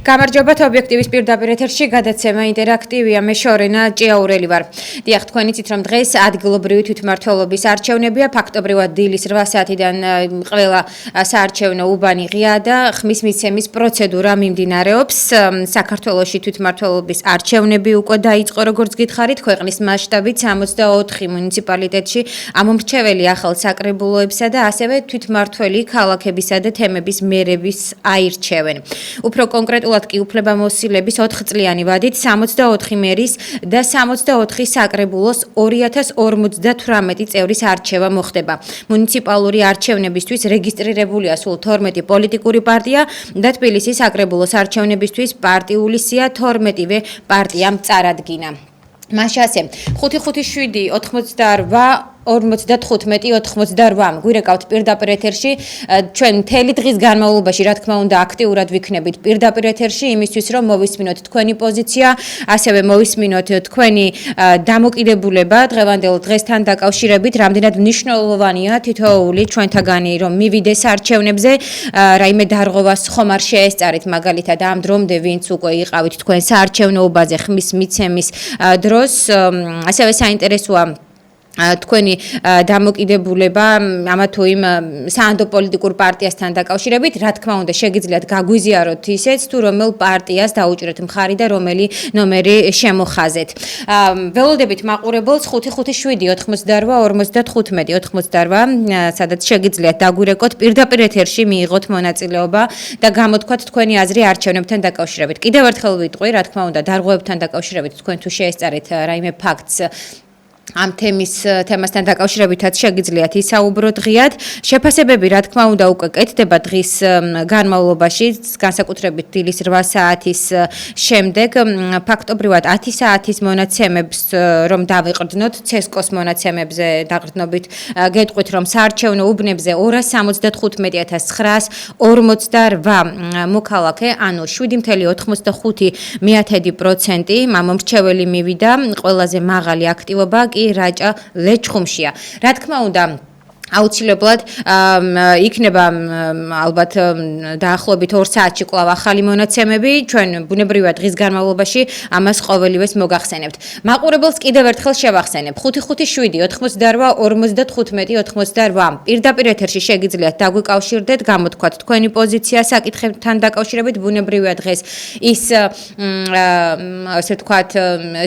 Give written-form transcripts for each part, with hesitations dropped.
გამარჯობათ ობიექტივის პირდაპირ ეთერში გადაცემა ინტერაქტივია მე შორენა ჭიაურელი ვარ. დიახ, თქვენ იცით რომ დღეს ადგილობრივი თვითმმართველობის არჩევნებია, ფაქტობრივად დილის 8 საათიდან ყველა საარჩევნო უბანი ღია და ხმის მიცემის პროცედურა მიმდინარეობს. საქართველოში თვითმმართველობის არჩევნები უკვე დაიწყო, როგორც გითხარით, ქვეყნის მასშტაბით 64 მუნიციპალიტეტში ამომრჩეველი ახალ საკრებულოებსა და ასევე თვითმმართველი ქალაქებისა და თემების მერების აირჩევენ. უფრო კონკრეტულად კი უფლებამოსილების 4 წლიანი ვადით 64 მერის და 64 საკრებულოს 2058 წევრის არჩევა მოხდება. მუნიციპალური არჩევნებისთვის რეგისტრირებულია სულ 12 პოლიტიკური პარტია და თბილისის საკრებულოს არჩევნებისთვის პარტიული სია 12-ვე პარტიამ წარადგინა. მაშასე 557 88 95-88 გვირეკავთ პირდაპირ ეთერში ჩვენ მთელი დღის განმავლობაში რა თქმა უნდა აქტიურად ვიქნებით პირდაპირ ეთერში იმისთვის რომ მოვისმინოთ თქვენი პოზიცია ასევე მოვისმინოთ თქვენი დამოკიდებულება დღევანდელ დღესთან დაკავშირებით რამდენად მნიშვნელოვანია თითოეული ჩვენთაგანი რომ მივიდეს არჩევნებზე რაიმე დარღვევას ხომ არ შეესწარით მაგალითად ამ დრომდე ვინც უკვე იყავით თქვენ საარჩევნოობაზე ხმის მიცემის დროს ასევე საინტერესოა თქვენი დამოკიდებულება ამა თუ იმ საანდო პოლიტიკურ პარტიასთან დაკავშირებით, რა თქმა უნდა, შეგიძლიათ გაგვიზიაროთ ისეც, თუ რომელ პარტიას დაუჭირეთ მხარი და რომელი ნომერი შემოხაზეთ. ველოდებით მაყურებელს 557 88 55 88, სადაც შეგიძლიათ დაგვირეკოთ პირდაპირ ეთერში მიიღოთ მონაწილეობა და გამოთქვათ თქვენი აზრი არჩევნებთან დაკავშირებით. კიდევ ერთხელ ვიტყვი, რა თქმა უნდა, დარღვევებთან დაკავშირებით თქვენ თუ შეესწარეთ რაიმე ფაქტს ამ თემასთან დაკავშირებითაც შეგიძლიათ ისაუბროთ ღიად. შეფასებები, რა თქმა უნდა, უკვე კეთდება დღის განმავლობაში, განსაკუთრებით დილის 8 საათის შემდეგ. ფაქტობრივად 10 საათის მონაცემებს რომ დავიყრდნოთ, CESCO-ს მონაცემებზე დაღრდნობით, გეტყვით, რომ საარჩევნო უბნებზე 270,948 მოქალაქე, ანუ 7.85% მომრჩეველი მივიდა, ყველაზე მაღალი აქტივობა კი რაჭა ლეჩხუმშია. რა თქმა უნდა აუცილებლად იქნება ალბათ დაახლოებით 2 საათში კვლავ ახალი მონაცემები ჩვენ ბუნებრივად დღის განმავლობაში ამას ყოველივეს მოგახსენებთ. მაყურებელს კიდევ ერთხელ შევახსენებ 557 88 88 პირდაპირ ეთერში შეგიძლიათ დაგვიკავშირდეთ გამოთქვათ თქვენი პოზიცია საკითხებთან დაკავშირებით ბუნებრივად დღეს ის ასე ვთქვათ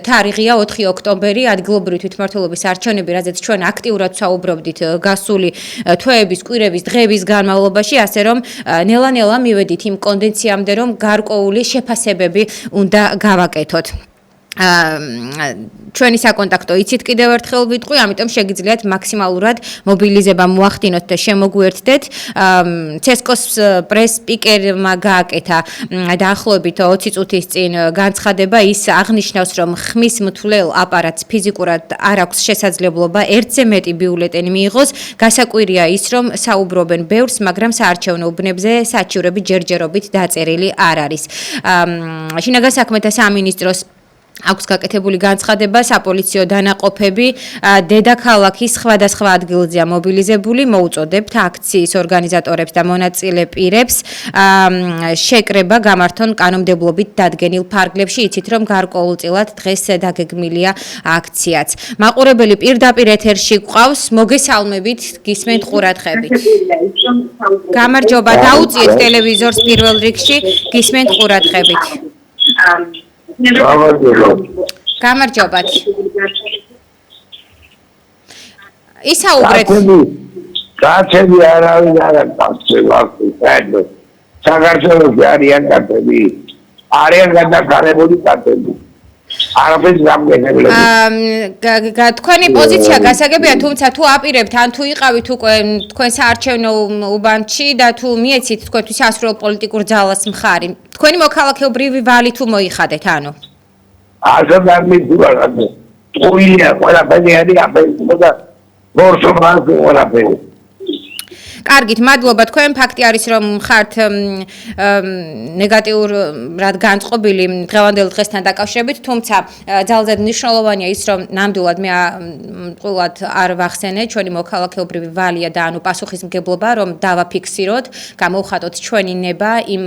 თარიღია 4 ოქტომბერი ადგილობრივი თვითმმართველობის არჩევნები რაზეც ჩვენ აქტიურად საუბრობდით გასულ თვეების, კვირების, დღეების განმავლობაში, ასე რომ ნელა-ნელა მივედით იმ კონდენციამდე, რომ გარკვეული შეფასებები უნდა გავაკეთოთ. ჩვენი საკონტაქტო იცით კიდევ ერთხელ ვიტყვი, ამიტომ შეგიძლიათ მაქსიმალურად მობილიზება მოახდინოთ და შემოგვიერთდეთ. CESCO-ს პრეს სპიკერმა გააკეთა დაახლოებით 20 წუთის წინ განცხადება, ის აღნიშნავს, რომ ხმის მთვლელ აპარატს ფიზიკურად არ აქვს შესაძლებლობა ერთზე მეტი ბიულეტენი მიიღოს. გასაკვირია ის, რომ საუბრობენ ბევრს, მაგრამ საარჩევნო უბნებზე საჩივრები ჯერჯერობით დაწერილი არ არის. შინაგან საქმეთა სამინისტროს აქვს გაკეთებული განცხადება, საპოლიციო დანაყოფები დედაქალაქის სხვადასხვა ადგილზეა მობილიზებული, მოუწოდებთ აქციის ორგანიზატორებს და მონაწილე პირებს შეკრება გამართონ კანონმდებლობით დადგენილ ფარგლებში, იცით რომ გარკვეულწილად დღეს დაგეგმილია აქციაც. მაყურებელი პირდაპირ ეთერში გვყავს, მოგესალმებით, გისმენთ ყურადღებით. გამარჯობა, დაუწიეთ ტელევიზორს პირველ რიგში, გისმენთ ყურადღებით. გამარჯობათ. ისაუბრეთ. კაცები არავინ არ აქვს. საქართველოს არიან კაცები. არიან გადაგარებული კაცები. არაფერს გამგებელები. თქვენი პოზიცია გასაგებია, თუმცა თუ აპირებთ, ან თუ იყავით უკვე თქვენ საარჩევნო უბანში და თუ მიეცით თქვენთვის ასრულო პოლიტიკურ ძალას მხარი, თქვენი მოქალაქეობრივი ვალი თუ მოიხადეთ, ანუ? ასე დამიძურა. ყველაფერი არის აბენო და ბორსო მაგ ყველაფერი. კარგით, მადლობა. თქვენ ფაქტი არის, რომ ხართ ნეგატიურად განწყობილი დღევანდელ დღესთან დაკავშირებით, თუმცა ძალზედ მნიშვნელოვანია ის, რომ ნამდვილად მე ყულად არ ვახსენე ჩვენი მოქალაქეობრივი ვალია და ანუ პასუხისმგებლობა, რომ დავაფიქსიროთ, გამოვხატოთ ჩვენი ნება იმ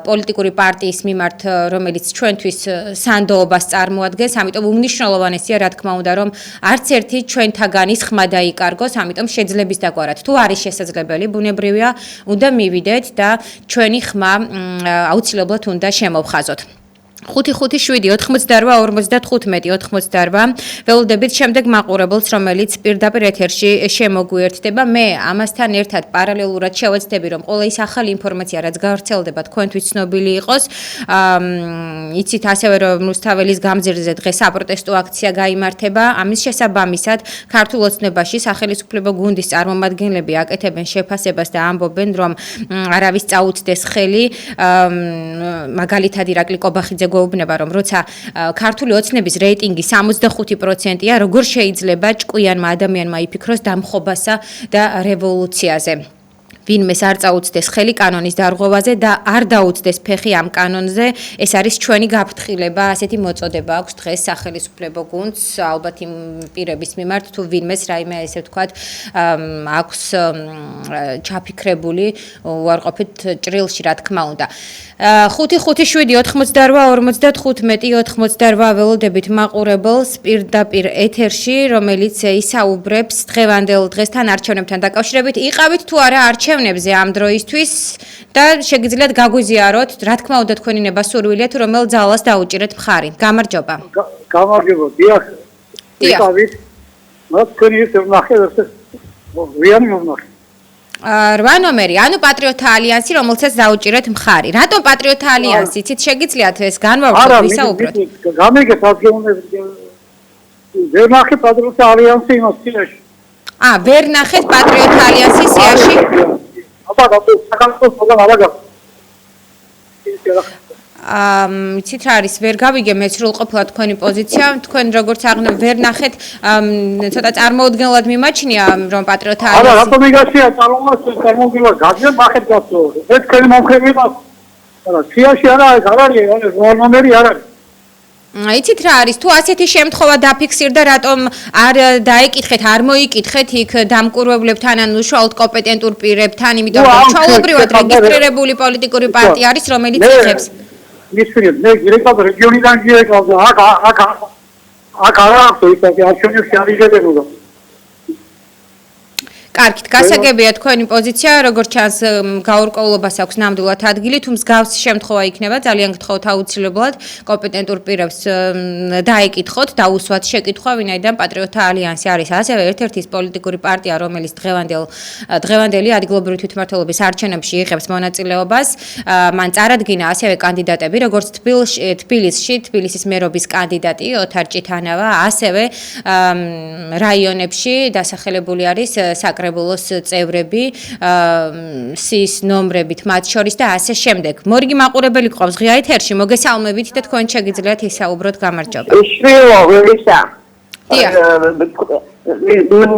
პოლიტიკური პარტიის მიმართ, რომელიც ჩვენთვის სანდოობას წარმოადგენს, ამიტომ უმნიშვნელოვანესია, რა თქმა უნდა, რომ არც ერთი ჩვენთაგანის ხმა დაიკარგოს, ამიტომ შეძლების დაგვარად. თუ არის შესაძლებელი, ბუნებრივია, უნდა მივიდეთ და ჩვენი ხმა აუცილებლად უნდა შემოვხაზოთ. 5-5-7-88-95-88 ველოდებით შემდეგ მაყურებელს, რომელიც პირდაპირ ეთერში შემოგვიერთდება. მე ამასთან ერთად პარალელურად შევეცდები, რომ ყველა ის ახალი ინფორმაცია, რაც გავრცელდება, თქვენთვის ცნობილი იყოს. იცით ასევე, რომ რუსთაველის გამზირზე დღეს საპროტესტო აქცია გაიმართება. ამის შესაბამისად, ქართულ ოცნებაში სახელმწიფო გუნდის წარმომადგენლები აკეთებენ შეფასებას და ამბობენ, რომ არავის წაუწდეს ხელი. მაგალითად, ირაკლი კობახიძე გვეუბნება, რომ როცა ქართული ოცნების რეიტინგი 65%-ია, როგორ შეიძლება ჭკვიანმა ადამიანმა იფიქროს დამხობასა და რევოლუციაზე. ვინმეს არ წაუწდეს ხელი კანონის დარღვევაზე და არ დაუწდეს ფეხი ამ კანონზე, ეს არის ჩვენი გაფრთხილება, ასეთი მოწოდება აქვს დღეს სახელმწიფო გუნდს, ალბათ იმ პირების მიმართ, თუ ვინმეს რაიმე ესე ვთქვათ, აქვს ჩაფიქრებული უარყოფით ჭრილში, რა თქმა უნდა. 5-5-7-88-95-88 ველოდებით მაყურებელს პირდაპირ ეთერში, რომელიც ისაუბრებს დღევანდელ დღესთან არჩევნებთან დაკავშირებით. იყავით თუ არა არჩევნებზე ამ დროისთვის და შეგიძლიათ გაგვიზიაროთ, რა თქმა უნდა თქვენი ნება სურვილია თუ რომელ ძალას დაუჭირეთ მხარი. გამარჯობა. გამარჯობა. დიახ. იყავით. მას თქვენი ვნახე, ვიანი ვნახე. 8 ნომერი, ანუ პატრიოტთა ალიანსი, რომელსაც დაუჭირეთ მხარი. რატომ პატრიოტთა ალიანსი? იცით, შეგიძლიათ ეს განვავრცელოთ, ვისაუბროთ. გამიგეთ ადგილობრივ ვერ ნახე პატრიოტთა ალიანსი იმას სიაში. ვერ ნახეთ პატრიოტთა ალიანსის სიაში? აბა, საქართველოს პროგრამა ალაგა. იცით რა არის, ვერ გავიგე მე სრულყოფილად თქვენი პოზიცია, თქვენ როგორც აღნიშნეთ, ვერ ნახეთ, ცოტა წარმოუდგენლად მიმაჩნია, რომ პატრიოტთა ალიანსი. არა, რატომ იგაცია წარმოუდგენლად გაგზავნა ნახეთ გასწო. ეს თქვენი მომხრები მას. არა, სიაში არა, ეს არ არის, ეს ნომერი არ არის. იცით რა არის, თუ ასეთი შემთხვევა დაფიქსირდა, რატომ არ დაეკითხეთ, არ მოიკითხეთ იქ დამკურვებლებთან ან უშუალოდ კომპეტენტურ პირებთან, იმიტომ რომ ჩვეულებრივად რეგისტრირებული პოლიტიკური პარტია არის, რომელიც იღებს. მისვენეთ, მე გირეკავ რეგიონიდან გირეკავ, აქ არა აქვს ის არჩევნებში არ იღებებოდა. კარგით, გასაგებია თქვენი პოზიცია, როგორც ჩანს, გაურკვევლობას აქვს ნამდვილად ადგილი, თუ მსგავსი შემთხვევა იქნება, ძალიან გთხოვთ აუცილებლად კომპეტენტურ პირებს დაეკითხოთ, დაუსვათ შეკითხვა, ვინაიდან პატრიოტთა ალიანსი არის ასევე ერთ-ერთი პოლიტიკური პარტია, რომელიც დღევანდელი ადგილობრივი თვითმმართველობის არჩევნებში იღებს მონაწილეობას. მან წარადგინა ასევე კანდიდატები, როგორც თბილისის მერობის კანდიდატი ოთარ ჭიტანავა, ასევე რაიონებში დასახელებული არის საკრებულოს წევრები, სის ნომრებით მათ შორის და ასე შემდეგ. მორიგი მაყურებელი გყავს ღია ეთერში, მოგესალმებით და თქვენ შეგიძლიათ ისაუბროთ, გამარჯობა. შვილო, ველისა. დიახ.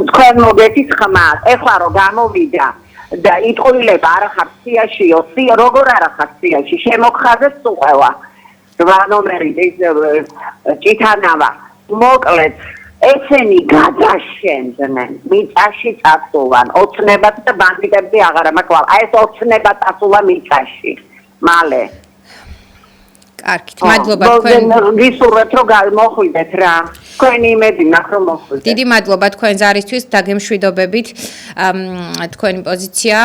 თქვენ მოგეთის ხმას, ეხლა რომ გამოვიდა და იტყვილება არ ხარ სიაშიო, როგორ არ ხარ სიაში, შემოგხაზეს უყევა. 8 ნომერი ჭიტანავა. მოკლედ ესენი გადაშენდნენ, მიწაში წასულან, ოცნებად და ბანდიტებზე აღარა მაქვს. აი ეს ოცნება წასულა მიწაში. მალე. კარგით, მადლობა თქვენ. ვისურვებთ რომ მოხვიდეთ რა. თქვენი იმედი მაქვს რომ მოხვიდეთ. დიდი მადლობა თქვენ ზარისთვის და გემშვიდობებით. თქვენი პოზიცია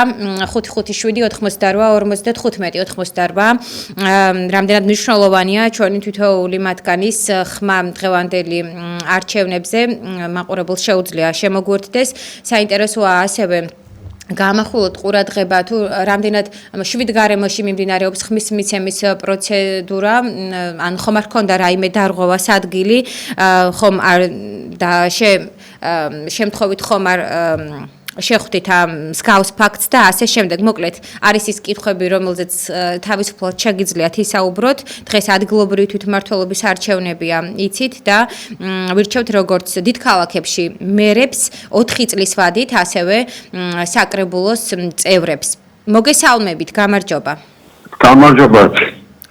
5-5-7-88-95-88. რამდენად მნიშვნელოვანია ჩვენი თითოეული მათგანის ხმა დღევანდელი არჩევნებზე მაყურებელს შეუძლია შემოგვერთდეს. საინტერესოა ასევე გამახვილოთ ყურადღება თუ რამდენად 7 გარემოში მიმდინარეობს ხმის მიცემის პროცედურა, ან ხომ არ ქონდა რაიმე დარღვევას ადგილი, ხომ არ და შემთხვევით ხომ არ შეხვდით ამ მსგავს ფაქტს და ასე შემდეგ. მოკლედ, არის ის კითხვები, რომელზეც თავისუფლად შეგიძლიათ ისაუბროთ. დღეს ადგილობრივი თვითმმართველობის არჩევნებია, იცით და ვირჩევთ როგორც დიდ ქალაქებში მერებს 4 წლის ვადით, ასევე საკრებულოს წევრებს. მოგესალმებით, გამარჯობა. გამარჯობა.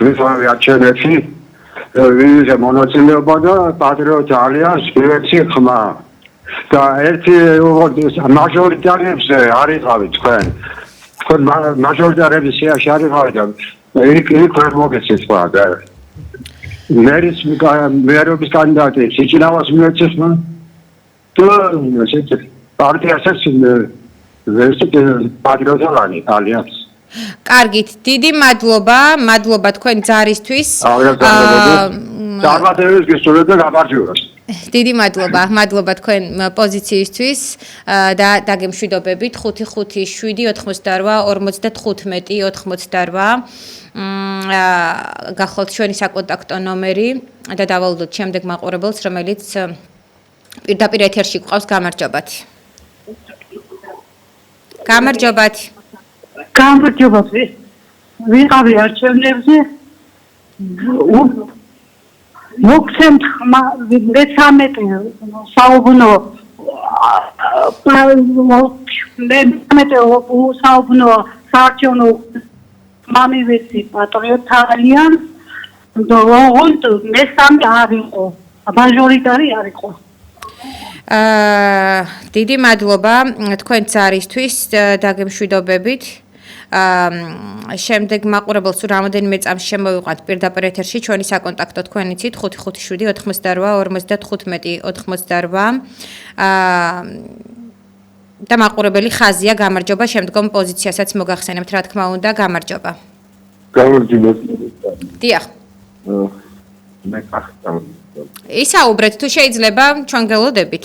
ვიწყავი არჩევნებში ვიზა მონაწილეობა და პატრიოტ ალიანს პირველი ხმა. და ერთი მაჟორიტარებს არიღავით თქვენ. თქვენ მაჟორიტარების სიაში არიღავით და იქ ვერ მოგეცეთ სხვა და მერობის კანდიდატი სიჩინავას მიეცეს მან და ესეთი პარტიასაც პატრიოტ ალიანს. კარგით, დიდი მადლობა თქვენ ძარისთვის. წარმატებებს გისურვებთ და გამარჯვებას. დიდი მადლობა თქვენ პოზიციისთვის და დაგემშვიდობებით 557-88-58 გახლავთ ჩვენი საკონტაქტო ნომერი და დავალოდოთ შემდეგ მაყურებელს, რომელიც პირდაპირ ეთერში გვყავს. გამარჯობათ. გამარჯობა. ვიყავი არჩევნებზე. მოგცემთ მე-13 საუბნო საარჩევნო მამივეცი პატრიოტ ალიანს და ოღონდ მე-3 არ იყო, მაჟორიტარი არ იყო. დიდი მადლობა თქვენ ძარისთვის, დაგემშვიდობებით. შემდეგ მაყურებელს რამოდენიმე წამს შემოვიყვანთ პირდაპირ ეთერში ჩვენი საკონტაქტო თქვენ იცით 557-88-95-88 და მაყურებელი ხაზია. გამარჯობა, შემდგომ პოზიციასაც მოგახსენებთ, რა თქმა უნდა. გამარჯობა. დიახ. ისაუბრეთ თუ შეიძლება, ჩვენ გელოდებით.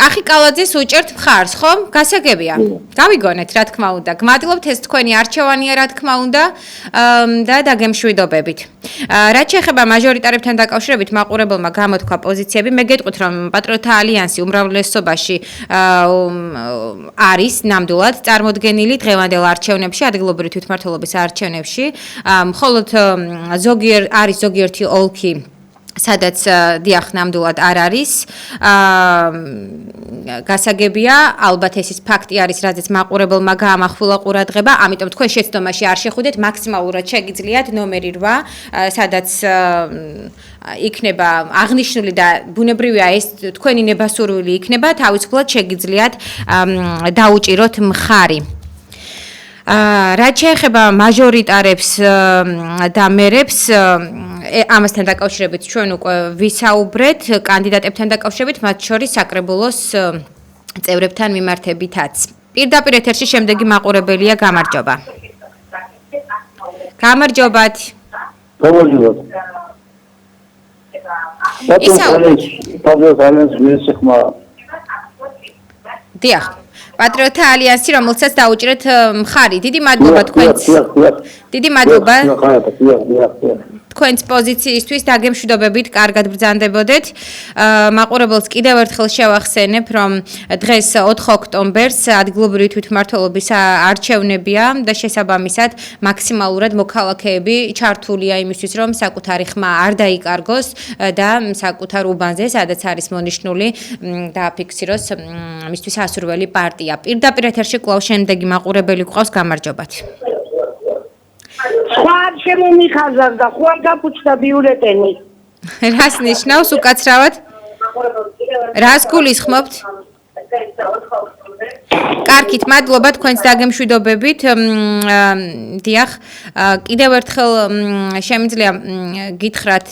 კახი კალაძეს უჭერთ მხარს, ხო? გასაგებია. გავიგონეთ, რა თქმა უნდა. გმადლობთ, ეს თქვენი არჩევანია, რა თქმა უნდა, და დაგემშვიდობებით. რაც შეეხება მაჟორიტარებთან დაკავშირებით, მაყურებელმა გამოთქვა პოზიციები. მე გეტყვით, რომ პატრიოტთა ალიანსი უმრავლესობაში არის ნამდვილად წარმოდგენილი დღევანდელ არჩევნებში, ადგილობრივი თვითმმართველობის არჩევნებში, მხოლოდ არის ზოგიერთი ოლქი, სადაც დიახ ნამდვილად არ არის. გასაგებია, ალბათ ეს ფაქტი არის, რაზეც მაყურებელმა გაამახვილა ყურადღება, ამიტომ თქვენ შეცდომაში არ შეხვიდეთ, მაქსიმალურად შეგიძლიათ ნომერი 8, სადაც იქნება აღნიშნული და ბუნებრივია ეს თქვენი ნებასურვილი იქნება, თავისუფლად შეგიძლიათ დაუჭიროთ მხარი. რაც შეეხება მაჟორიტარებს და მერებს, ამასთან დაკავშირებით ჩვენ უკვე ვისაუბრეთ, კანდიდატებთან დაკავშირებით, მათ შორის საკრებულოს წევრებთან მიმართებითაც. პირდაპირ ეთერში შემდეგი მაყურებელია. გამარჯობა. გამარჯობათ. დიახ. პატრიოტთა ალიანსი, რომელსაც დაუჭირეთ მხარი. დიდი მადლობა თქვენს. დიდი მადლობა. თქვენს პოზიციისთვის დაგემშვიდობებით, კარგად ბრძანდებოდეთ. მაყურებელს კიდევ ერთხელ შევახსენებ, რომ დღეს 4 ოქტომბერს ადგილობრივი თვითმმართველობის არჩევნებია და შესაბამისად მაქსიმალურად მოქალაქეები ჩართულია იმისთვის, რომ საკუთარი ხმა არ დაიკარგოს და საკუთარ უბანზე, სადაც არის მონიშნული, დააფიქსიროს მისთვის ასურველი პარტია. პირდაპირ ეთერში კვლავ შემდეგი მაყურებელი გვყავს. გამარჯობათ. სხვა შემომიხაზარ და ხო არ გაფუჭდა ბიულეტენი. რას ნიშნავს უკაცრავად? რას გულისხმობთ? კარგით, მადლობა თქვენს დაგემშვიდობებით. დიახ, კიდევ ერთხელ შემიძლია გითხრათ,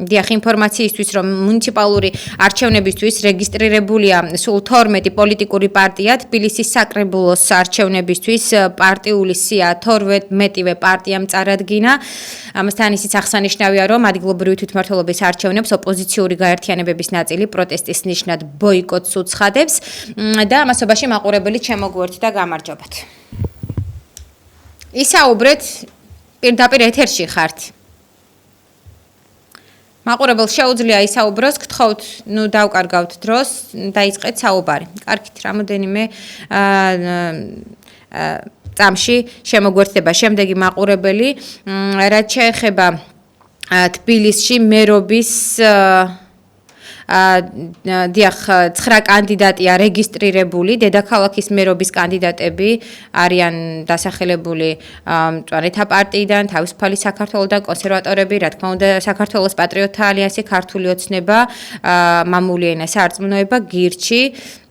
დიახ, ინფორმაციისთვის, რომ მუნიციპალური არჩევნებისთვის რეგისტრირებულია სულ 12 პოლიტიკური პარტია, თბილისის საკრებულოს არჩევნებისთვის პარტიული სია 12-მე პარტიამ წარადგინა. ამასთან ისიც აღსანიშნავია, რომ ადგილობრივი თვითმმართველობის არჩევნებს ოპოზიციური გაერთიანებების ნაწილი პროტესტის ნიშნად ბოიკოტს უცხადებს და ამასობაში მაყურებელი შემოგვერთ და გამარჯობათ. ისაუბრეთ, პირდაპირ ეთერში ხართ. მაყურებელ შეუძლია ისაუბროს, გთხოვთ, დავკარგავთ დროს, დაიწყეთ საუბარი. კარგით, რამოდენიმე წამში შემოგვერთდება შემდეგი მაყურებელი, რაც შეეხება თბილისში მერობის დიახ 9 კანდიდატია რეგისტრირებული, დედაქალაქის მერობის კანდიდატები არიან დასახელებული მწვანეთა პარტიიდან, თავისუფალი საქართველოდან, კონსერვატორები, რა თქმა უნდა, საქართველოს პატრიოტთა ალიანსი, ქართული ოცნება, მამული ენა, საარწმუნოება, გირჩი,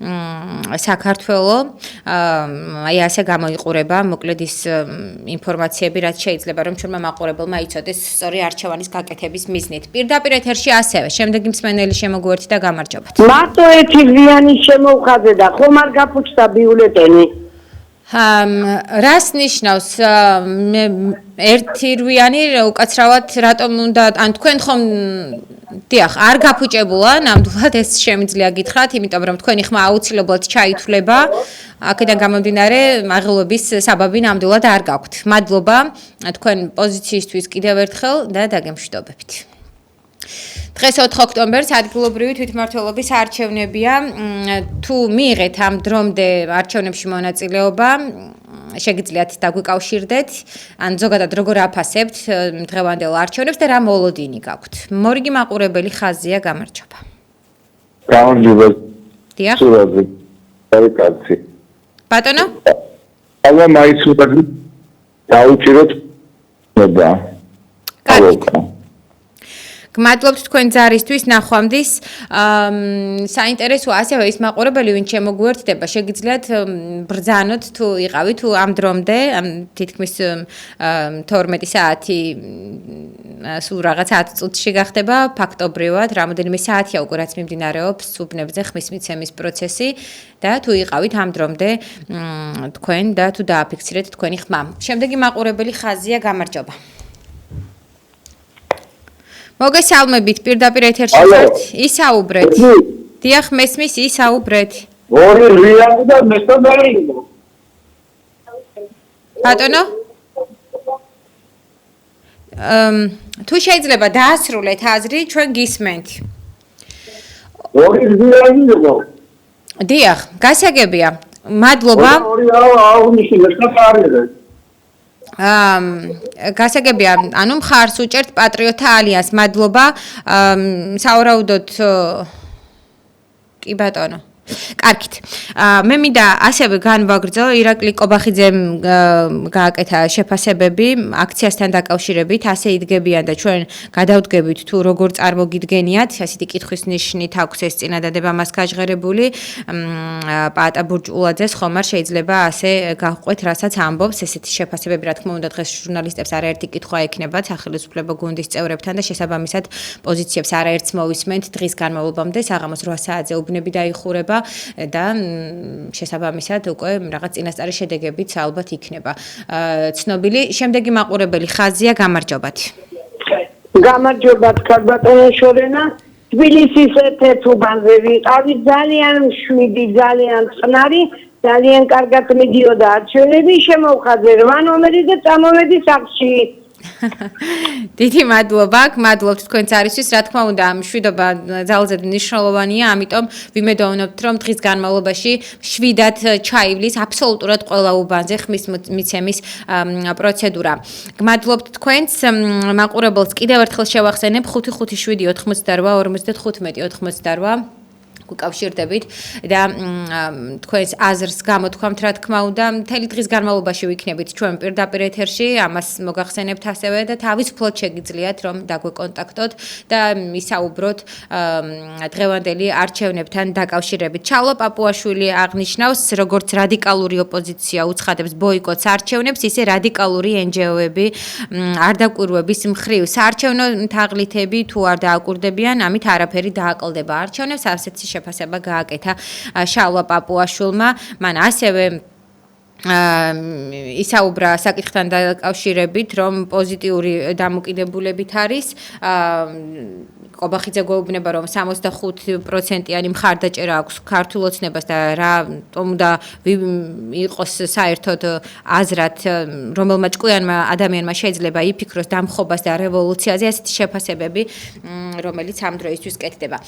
საქართველო, აი ასე გამოიყურება მოკლედ ის ინფორმაციები, რაც შეიძლება რომ ჩვენმა მაყურებელმა იცოდეს სწორი არჩევანის გაკეთების მიზნით. პირდაპირ ეთერში ასევე შემდეგი მსმენელი შემოგვერთი და გამარჯობათ. მარტო ერთი ღრიანი შემოვხაზე და ხომ არ გაფუჭდა ბიულეტენი? რას ნიშნავს ერთი რვიანი უკაცრავად რატომ უნდა ან თქვენ ხომ დიახ არ გაფუჭებულა ნამდვილად ეს შემიძლია გითხრათ იმიტომ რომ თქვენი ხმა აუცილებლად ჩაითვლება აქედან გამომდინარე მაღლობის საბაბი ნამდვილად არ გაქვთ მადლობა თქვენ პოზიციისთვის კიდევ ერთხელ და დაგემშვიდობებით დღეს 4 ოქტომბერს ადგილობრივი თვითმმართველობის არჩევნებია. თუ მიიღეთ ამ დრომდე არჩევნებში მონაწილეობა, შეგიძლიათ დაგვიკავშირდეთ, ან ზოგადად როგორ აფასებთ დღევანდელ არჩევნებს და რა მოლოდინი გაქვთ. მორიგი მაყურებელი ხაზია, გამარჯობა. გამარჯობა. დიახ. სურათი. კარგი. ბატონო? ალბათ მაიცურათი დაუჭიროთ ნება. კარგი. გმადლობთ თქვენ ძარისთვის ნახვამდის საინტერესოა ასევე ის მაყურებელი ვინც შემოგვერთდება შეგიძლიათ ბრძანოთ თუ იყავით თუ ამ დრომდე თითქმის 12 საათი სულ რაღაც 10 წუთში გახდება ფაქტობრივად რამოდენიმე საათია უკვე რაც მიმდინარეობს სუბნებზე ხმის მიცემის პროცესი და თუ იყავით ამ დრომდე თქვენ და თუ დააფიქსირეთ თქვენი ხმა შემდეგი მაყურებელი ხაზია გამარჯობა მოგესალმებით პირდაპირ ეთერში ხართ ისაუბრეთ დიახ მესმის ისაუბრეთ ორი რიანი და მესამე ბატონო თუ შეიძლება დაასრულეთ აზრი ჩვენ გისმენთ ორი რიანი იყო დიახ გასაგებია მადლობა ორი აუნიში მესამე გასაგებია, ანუ მხარს უჭერთ პატრიოტთა ალიანს. მადლობა. საავადმყოფოდ კი ბატონო. კარგით. მე მინდა ასევე განვაგრძო ირაკლი კობახიძემ გააკეთა შეფასებები აქციასთან დაკავშირებით, ასე იდგებიან და ჩვენ გადავდგებით თუ როგორ წარმოგიდგენიათ, ასეთი კითხვის ნიშნით აქვს ეს წინადადება მას გაჟღერებული. პაატა ბურჭულაძეს ხომ არ შეიძლება ასე გავყვეთ, რასაც ამბობს, ესეთი შეფასებები, რა თქმა უნდა, დღეს ჟურნალისტებს არაერთი კითხვა ექნებათ სახელმწიფო გუნდის წევრებთან და შესაბამისად პოზიციებს არაერთს მოვისმენთ დღის განმავლობამდე, საღამოს 8 საათზე უბნები დაიხურება. და შესაბამისად უკვე რაღაც წინასწარი შედეგებიც ალბათ იქნება. ცნობილი შემდეგი მაყურებელი ხაზია გამარჯობათ. გამარჯობათ ქალბატონო შორენა თბილისის ერთ-ერთ უბანზე ვიყავი ძალიან მშვიდი ძალიან წყნარი ძალიან კარგად მიდიოდა არჩევნები შემოვხაზე 8 ნომერი და წამოვედი სახლში დიდი მადლობა, გმადლობთ თქვენც არისთვის, რა თქმა უნდა, მშვიდობა ძალზედ მნიშვნელოვანია, ამიტომ ვიმედოვნებთ, რომ დღის განმავლობაში შვიდად ჩაივლის აბსოლუტურად ყველა უბანზე ხმის მიცემის პროცედურა. გმადლობთ თქვენც, მაყურებელს კიდევ ერთხელ შევახსენებ 557 55 88 გუკავშირდებით და თქვენს აზრს გამოთქვამთ, რა თქმა უნდა, მთელი დღის განმავლობაში ვიქნებით ჩვენ პირდაპირ ეთერში, ამას მოგახსენებთ ასევე და თავისუფლად შეგიძლიათ რომ დაგვეკონტაქტოთ და ისაუბროთ დღევანდელი არჩევნებთან დაკავშირებით. ჩავლო პაპუაშვილი აღნიშნავს, როგორც რადიკალური ოპოზიცია უცხადებს ბოიკოტს არჩევნებს, ისე რადიკალური NGO-ები არ დაკვირვების მხრივ საარჩევნო თაღლითები თუ არ დააკვირდებიან, ამით არაფერი დააკლდება არჩევნებს, ასეთი შეფასება გააკეთა შალვა პაპუაშვილმა, მან ასევე ისაუბრა საკითხთან დაკავშირებით, რომ პოზიტიური დამოკიდებულებით არის კობახიძე გვეუბნება, რომ 65%-იანი მხარდაჭერა აქვს ქართულ ოცნებას და რატომ უნდა იყოს საერთოდ აზრად, რომელმა ჭკვიანმა ადამიანმა შეიძლება იფიქროს დამხობას და რევოლუციაზე, ასეთი შეფასებები, რომელიც ამ დროისთვის კეთდება.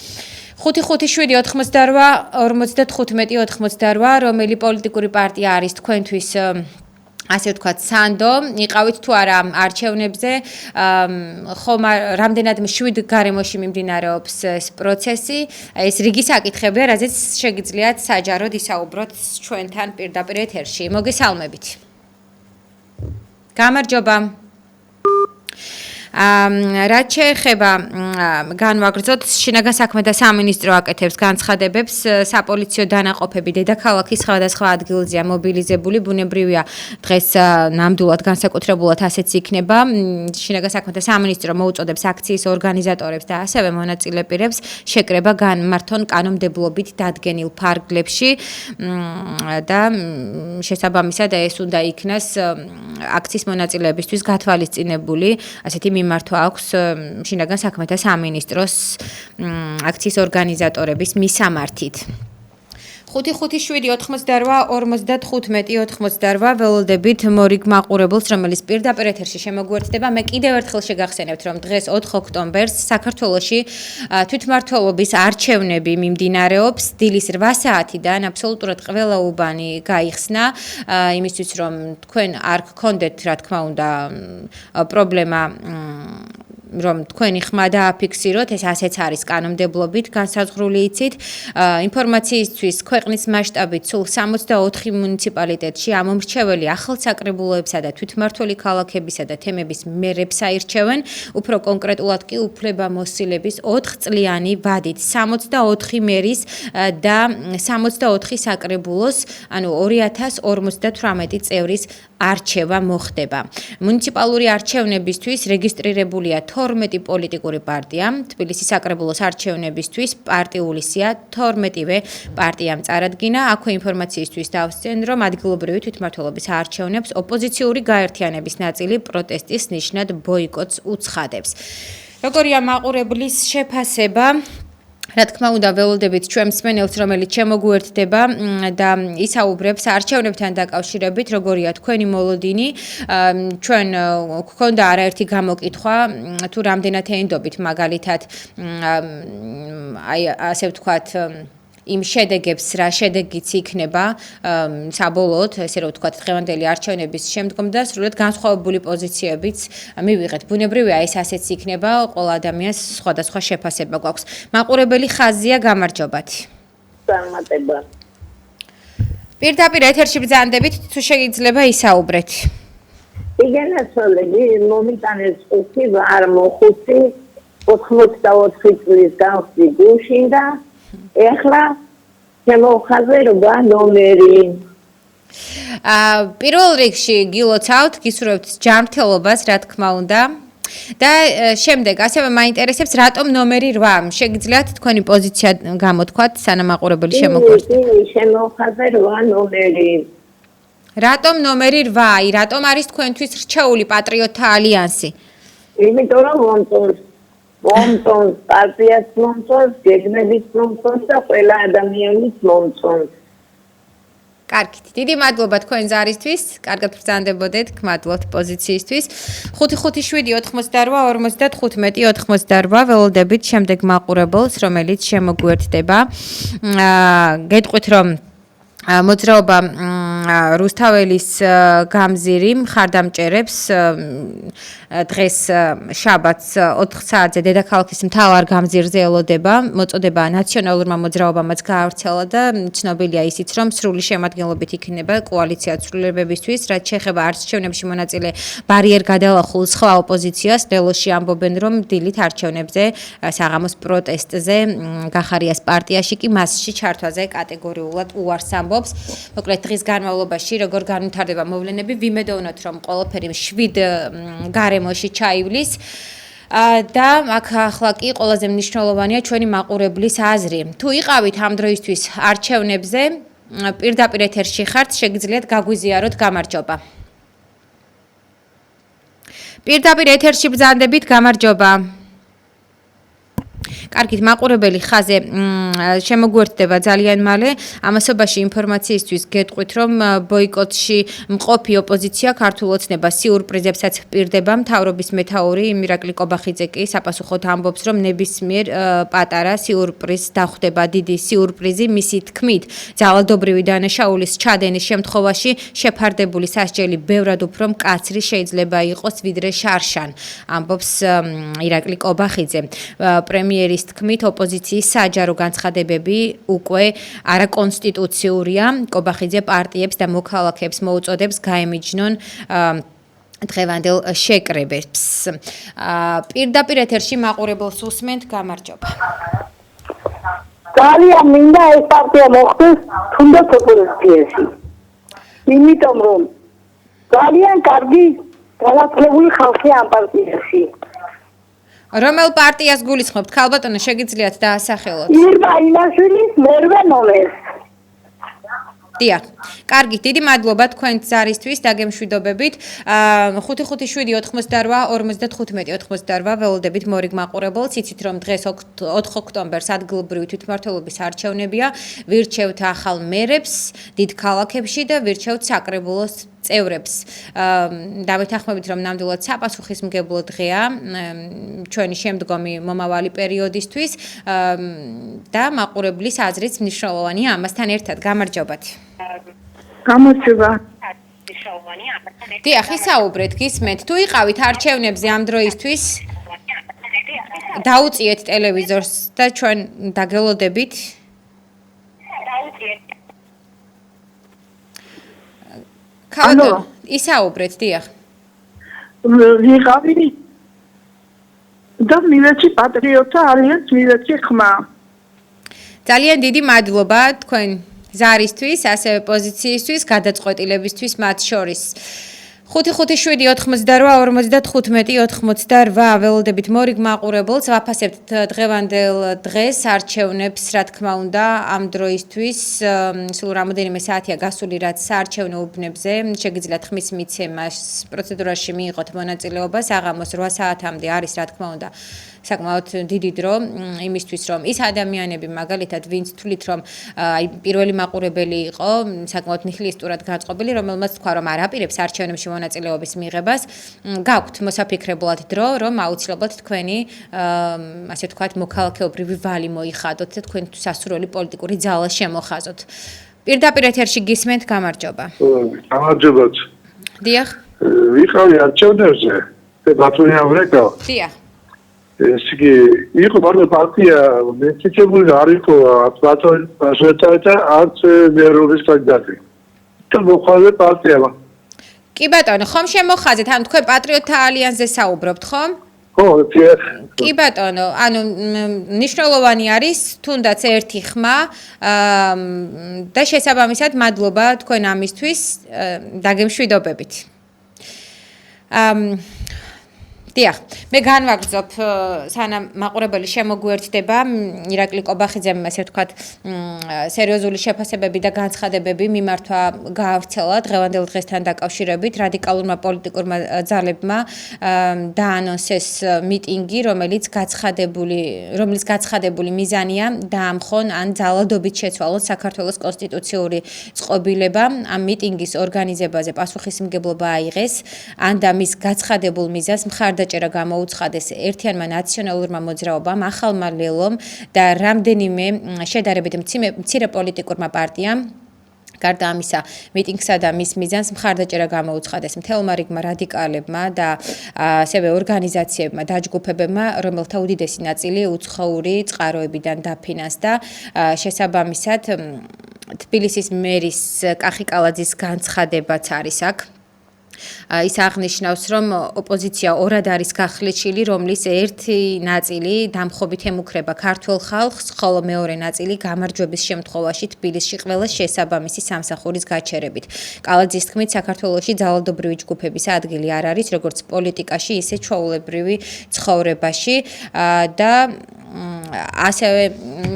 5-5-7-88-55-98, რომელი პოლიტიკური პარტია არის თქვენთვის ასე ვთქვათ, სანდო, იყავით თუ არა არჩევნებზე, ხომ რამდენად მშვიდ გარემოში მიმდინარეობს ეს პროცესი, ეს რიგი საკითხებია, რაზეც შეგიძლიათ საჯაროდ ისაუბროთ ჩვენთან პირდაპირ ეთერში. მოგესალმებით. გამარჯობა. რაც შეეხება განვაგრძოთ, შინაგან საქმეთა სამინისტრო აკეთებს განცხადებებს, საპოლიციო დანაყოფები დედაქალაქის სხვადასხვა ადგილზეა მობილიზებული, ბუნებრივია დღეს ნამდვილად განსაკუთრებულად ასეც იქნება. შინაგან საქმეთა სამინისტრო მოუწოდებს აქციის ორგანიზატორებს და ასევე მონაწილე პირებს შეკრება განმართონ კანონმდებლობით დადგენილ ფარგლებში და შესაბამისად ეს უნდა იქნას აქციის მონაწილეებისთვის გათვალისწინებული, ასეთი მიმართვა აქვს შინაგან საქმეთა სამინისტროს აქციის ორგანიზატორების მისამართით. 5-5-7-88-55-98 ველოდებით მორიგ მაყურებელს, რომელიც პირდაპირ ეთერში შემოგვერთდება. მე კიდევ ერთხელ შეგახსენებთ, რომ დღეს 4 ოქტომბერს საქართველოში თვითმმართველობის არჩევნები მიმდინარეობს. დილის 8 საათიდან აბსოლუტურად ყველა უბანი გაიხსნა, იმისთვის რომ თქვენ არ გქონდეთ, რა თქმა უნდა, პრობლემა რომ თქვენი ხმა დააფიქსიროთ, ეს ასეც არის კანონმდებლობით განსაზღვრული იცით. ინფორმაციისთვის ქვეყნის მასშტაბით სულ 64 მუნიციპალიტეტში ამომრჩეველი ახალსაკრებულოებსა და თვითმმართველი ქალაქებისა და თემების მერებს აირჩევენ, უფრო კონკრეტულად კი უფლებამოსილების 4 წლიანი ვადით 64 მერის და 64 საკრებულოს, ანუ 2058 წევრის არჩევა მოხდება. მუნიციპალური არჩევნებისთვის რეგისტრირებულია 12 პოლიტიკური პარტია, თბილისის საკრებულოს არჩევნებისთვის პარტიული სია 12-ვე პარტიამ წარადგინა. აქვე ინფორმაციისთვის დავსწენ, რომ ადგილობრივი თვითმმართველობის არჩევნებს ოპოზიციური გაერთიანების ნაწილი პროტესტის ნიშნად ბოიკოტს უცხადებს. როგორია მაყურებლის შეფასება? რა თქმა უნდა, ველოდებით ჩვენ მსმენელს, რომელიც შემოგვერთდება და ისაუბრებს არჩევნებთან დაკავშირებით, როგორია თქვენი მოლოდინი, ჩვენ გქონდა არაერთი გამოკითხვა, თუ რამდენად ენდობით მაგალითად, აი ასე ვთქვათ, იმ შედეგებს, რა შედეგიც იქნება საბოლოოდ, ესე რომ ვთქვათ, დღევანდელი არჩევნების შემდგომ და სრულად განსხვავებული პოზიციებიც მივიღეთ. ბუნებრივია, ეს ასეც იქნება, ყველა ადამიანს სხვადასხვა შეფასება გვაქვს. მაყურებელი ხაზია, გამარჯობათ. წარმატება. პირდაპირ ეთერში ბრძანდებით, თუ შეიძლება ისაუბრეთ. იგენაცოლები მომიტანეს 5 ვარ მოხუცი 84 წლის გავხდი გუშინ და ეხლა შემოხაზერდა ნომერი. პირველ რიგში გილოცავთ, გისურვებთ ჯანმრთელობას, რა თქმა უნდა. და შემდეგ ასევე მაინტერესებს, რატომ ნომერი 8? შეგიძლიათ თქვენი პოზიცია გამოთქვათ, სანამ მაყურებელი შემოგვერთდება. შემოხაზერდა ნომერი. რატომ ნომერი 8? რატომ არის თქვენთვის რჩეული პატრიოტთა ალიანსი? იმიტომ რომ მომწონს პარტიას მომწონს, გეგმების მომწონს და ყველა ადამიანის მომწონს. კარგით, დიდი მადლობა თქვენ ზარისთვის, კარგად ბრძანდებოდეთ, გმადლობთ პოზიციისთვის. 5-5-7-88-55-98 ველოდებით შემდეგ მაყურებელს, რომელიც შემოგვერთდება. გეტყვით, რომ მოძრაობა რუსთაველის გამზირი მხარდამჭერებს დღეს შაბათს 4 საათზე დედაქალაქის მთავარ გამზირზე ელოდება. მოწოდება ნაციონალურმა მოძრაობამაც გაავრცელა და ცნობილია ისიც, რომ სრული შემადგენლობით იქნება კოალიცია ცვლილებებისთვის, რაც შეეხება არჩევნებში მონაწილე ბარიერ გადალახულ სხვა ოპოზიციას. ლელოში ამბობენ, რომ დილით არჩევნებზე საღამოს პროტესტზე გახარიას პარტიაში კი მასში ჩართვაზე კატეგორიულად უარს ამბობს. მოკლედ დღის განმავლობაში როგორ განვითარდება მოვლენები, ვიმედოვნოთ, რომ ყველაფერი შვიდ გარემოში ჩაივლის. და აქ ახლა კი ყველაზე მნიშვნელოვანია ჩვენი მაყურებლის აზრი. თუ იყავით ამ დროისთვის არჩევნებზე, პირდაპირ ეთერში ხართ, შეგიძლიათ გაგვიზიაროთ, გამარჯობა. პირდაპირ ეთერში ბრძანდებით, გამარჯობა. კარგით, მაყურებელი ხაზე შემოგვერთდება ძალიან მალე. ამასობაში ინფორმაციისთვის გეტყვით, რომ ბოიკოტში მყოფი ოპოზიცია ქართულ ოცნებას სიურპრიზებსაც პირდება. მთავრობის მეთაური მირაკლი კობახიძე კი საპასუხოდ ამბობს, რომ ნებისმიერ პატარა სიურპრიზს დახვდება დიდი სიურპრიზი. მისი თქმით, ძალადობრივი დანაშაულის ჩადენის შემთხვევაში შეფარდებული სასჯელი ბევრად უფრო მკაცრი შეიძლება იყოს ვიდრე შარშან, ამბობს ირაკლი კობახიძე. პრემიერის თქმით, ოპოზიციის საჯარო განცხადებები უკვე არაკონსტიტუციურია. კობახიძე პარტიებს და მოქალაქეებს მოუწოდებს გაემიჯნონ დღევანდელ შეკრებებს. პირდაპირ ეთერში მაყურებელს უსმენთ, გამარჯობა. ძალიან მინდა ეს პარტია მოხდეს თუნდაც ოპოზიციაში. იმიტომ რომ ძალიან კარგი განათლებული ხალხი ამ პარტიაში. რომელ პარტიას გულისხმობთ? ქალბატონო, შეგიძლიათ დაასახელოთ. ირმა იმაშვილის მერვე ნომერს. დიახ. კარგი, დიდი მადლობა თქვენ ზარისთვის, დაგემშვიდობებით. 555-88-95-88 ველოდებით მორიგ მაყურებელს. იცით, რომ დღეს 4 ოქტომბერს ადგილობრივი თვითმმართველობის არჩევნებია. ვირჩევთ ახალ მერებს დიდ ქალაქებში და ვირჩევთ საკრებულოს წევრებს. დავეთანხმებით, რომ ნამდვილად საპასუხისმგებლო დღეა ჩვენი შემდგომი მომავალი პერიოდისთვის და მაყურებლის აზრიც მნიშვნელოვანია ამასთან ერთად. გამარჯობათ. გამარჯობა. დიახ, ისაუბრეთ, გისმენთ. თუ იყავით არჩევნებზე ამ დროისთვის, დაუწიეთ ტელევიზორს და ჩვენ დაგელოდებით. ქალბატონო, ისაუბრეთ, დიახ. ვიღავი და მივეცი პატრიოტთა ალიანსს მივეცი ხმა. ძალიან დიდი მადლობა თქვენ ზარისთვის, ასევე პოზიციისთვის, გადაწყვეტილებისთვის მათ შორის. 557-88-95-88 ველოდებით მორიგ მაყურებელს ვაფასებთ დღევანდელ დღეს არჩევნებს, რა თქმა უნდა, ამ დროისთვის სულ რამოდენიმე საათია გასული, რაც საარჩევნო უბნებზე შეგიძლიათ ხმის მიცემას პროცედურაში მიიღოთ მონაწილეობა. საღამოს 8 საათამდე არის, რა თქმა უნდა, საკმაოდ დიდი დრო იმისთვის, რომ ის ადამიანები, მაგალითად, ვინც თვლით, რომ პირველი მაყურებელი იყო, საკმაოდ ნიჰილისტურად გაწყობილი, რომელმაც თქვა, რომ არ აპირებს არჩევნებში მონაწილეობის მიღებას, გაქვთ მოსაფიქრებლად დრო, რომ აუცილებლად თქვენი, ასე ვთქვათ, მოქალაქეობრივი ვალი მოიხადოთ და თქვენ სასურველი პოლიტიკური ძალა შემოხაზოთ. პირდაპირ ეთერში გისმენთ, გამარჯობა. გამარჯობათ. დიახ. ვიყავი არჩევნებზე და ბათუმი ამრეკავ. დიახ. ეს იგი იყო მარტო პარტია მეცეჩებული არ იყო ბათუმი და არც მერობის კანდიდატი. და მოხალე პარტია. კი ბატონო, ხომ შემოხაზეთ, ანუ თქვენ პატრიოტთა ალიანსზე საუბრობთ, ხომ? ხო, დიახ. კი ბატონო, ანუ მნიშვნელოვანი არის თუნდაც ერთი ხმა და შესაბამისად მადლობა თქვენ ამისთვის, დაგემშვიდობებით. დიახ, მე განვაგრძობ სანამ მაყურებელი შემოგვერთდება ირაკლი კობახიძემ, ასე ვთქვათ, სერიოზული შეფასებები და განცხადებები მიმართვა გაავრცელა დღევანდელ დღესთან დაკავშირებით რადიკალურმა პოლიტიკურმა ძალებმა დაანონსეს მიტინგი, რომელიც გაცხადებული მიზანია დაამხონ ან ძალადობით შეცვალონ საქართველოს კონსტიტუციური წყობილება. ამ მიტინგის ორგანიზებაზე პასუხისმგებლობა აიღეს, ან და მის გაცხადებულ მიზანს მხარდაჭერა გამოუცხადეს ერთიანმა ნაციონალურმა მოძრაობამ, ახალმა ლელომ და რამდენიმე შედარებით მცირე პოლიტიკურმა პარტიამ. გარდა ამისა, მიტინგსა და მის მიზანს მხარდაჭერა გამოუცხადეს მთელმა რიგმა რადიკალებმა და ასევე ორგანიზაციებმა, დაჯგუფებებმა, რომელთა უდიდესი ნაწილი უცხოური წყაროებიდან დაფინანსდა. შესაბამისად, თბილისის მერის კახი კალაძის განცხადებაც არის აქ. ის აღნიშნავს, რომ ოპოზიცია ორად არის გახლეჩილი, რომლის ერთი ნაწილი დამხობით ემუქრება ქართულ ხალხს, ხოლო მეორე ნაწილი გამარჯვების შემთხვევაში თბილისში ყველა შესაბამისი სამსახურის გაჩერებით. კალაძის თქმით, საქართველოში ძალადობრივი ჯგუფების ადგილი არ არის, როგორც პოლიტიკაში, ისე ჩვეულებრივი ცხოვრებაში და ასევე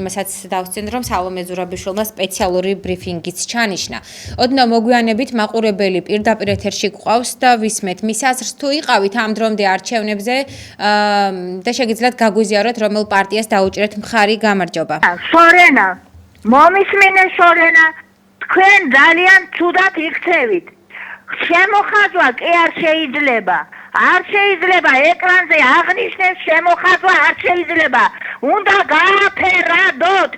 მასაც დავსწრენ რომ სალომე ზურაბიშვილმა სპეციალური ბრიფინგიც ჩანიშნა. ოდნავ მოგვიანებით მაყურებელი პირდაპირ ეთერში გვყავს და ვისმეთ მის აზრს თუ იყავით ამ დრომდე არჩევნებზე და შეგიძლიათ გაგვიზიაროთ რომელ პარტიას დაუჭირეთ მხარი გამარჯობა. სორენა, მომისმინე სორენა, თქვენ ძალიან ცუდად იქცევით. შემოხაზვა კი არ შეიძლება. არ შეიძლება ეკრანზე აღნიშნეს შემოხაზვა არ შეიძლება. უნდა გააფერადოთ,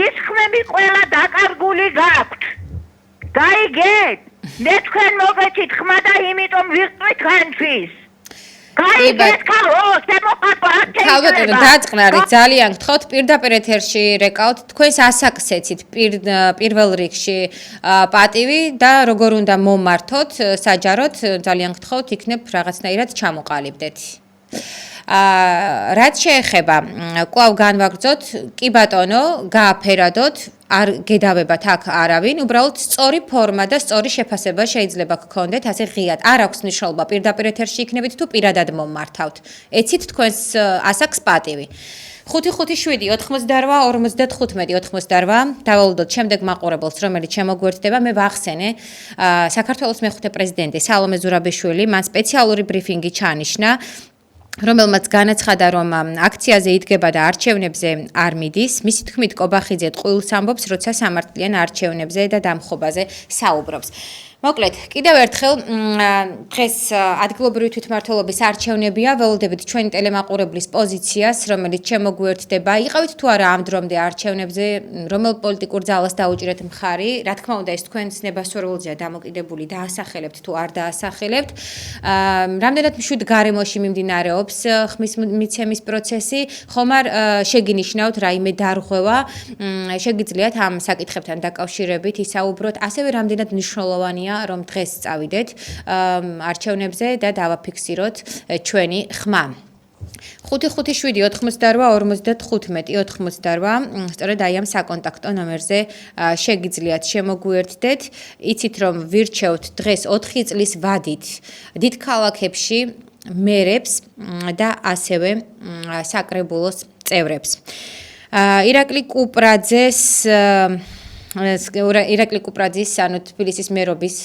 ის ხმები ყველა დაკარგული გაქვთ. გაიგეთ? მე თქვენ მოგეცით ხმა და იმიტომ ვიყვრით თქვენთვის. გაიგეთ ქალო, შემოხაზვა არ შეიძლება. დაწყნარით, ძალიან გთხოვთ პირდაპირ ეთერში რეკავთ თქვენს ასაკსეცით პირველ რიგში პატივი და როგორ უნდა მომართოთ საჯაროდ, ძალიან გთხოვთ იქნებ რაღაცნაირად ჩამოყალიბდეთ. რაც შეეხება კვლავ განვაგრძოთ, კი ბატონო, გააფერადოთ, არ გედავებათ აქ არავინ, უბრალოდ სწორი ფორმა და სწორი შეფასება შეიძლება გქონდეთ, ასე ღიად. არ აქვს მნიშვნელობა პირდაპირ ეთერში იქნებით თუ პირადად მომართავთ. ეცით თქვენს ასაკს პატივი. 557 88 55 88 დავალოდოთ შემდეგ მაყურებელს, რომელიც შემოგვერთდება. მე ვახსენე საქართველოს მეხუთე პრეზიდენტი სალომე ზურაბიშვილი, მან სპეციალური ბრიფინგი ჩაანიშნა, რომელმაც განაცხადა, რომ აქციაზე იდგება და არჩევნებზე არ მიდის. მისი თქმით, კობახიძე ტყუილს ამბობს, როცა სამართლიან არჩევნებზე და დამხობაზე საუბრობს. მოკლედ, კიდევ ერთხელ დღეს ადგილობრივი თვითმმართველობის არჩევნებია, ველოდებით ჩვენი ტელემაყურებლის პოზიციას, რომელიც შემოგვერთდება. იყავით თუ არა ამ დრომდე არჩევნებზე, რომელ პოლიტიკურ ძალას დაუჭირეთ მხარი? რა თქმა უნდა, ეს თქვენს ნებასწორებულზეა დამოკიდებული, დაასახელებთ თუ არ დაასახელებთ. რამდენად მშვიდ გარემოში მიმდინარეობს ხმის მიცემის პროცესი, ხომ არ შეგინიშნავთ რაიმე დარღვევა, შეგიძლიათ ამ საკითხებთან დაკავშირებით ისაუბროთ, ასევე რამდენად მნიშვნელოვანია რომ დღეს წავიდეთ არჩევნებზე და დავაფიქსიროთ ჩვენი ხმა. 557 88 55 88 სწორედ აი ამ საკონტაქტო ნომერზე შეგიძლიათ შემოგვიერთდეთ. იცით რომ ვირჩევთ დღეს 4 წლის ვადით დიდ ქალაქებში მერებს და ასევე საკრებულოს წევრებს. ირაკლი კუპრაძეს ირაკლი კუპრაძის, ანუ თბილისის მერობის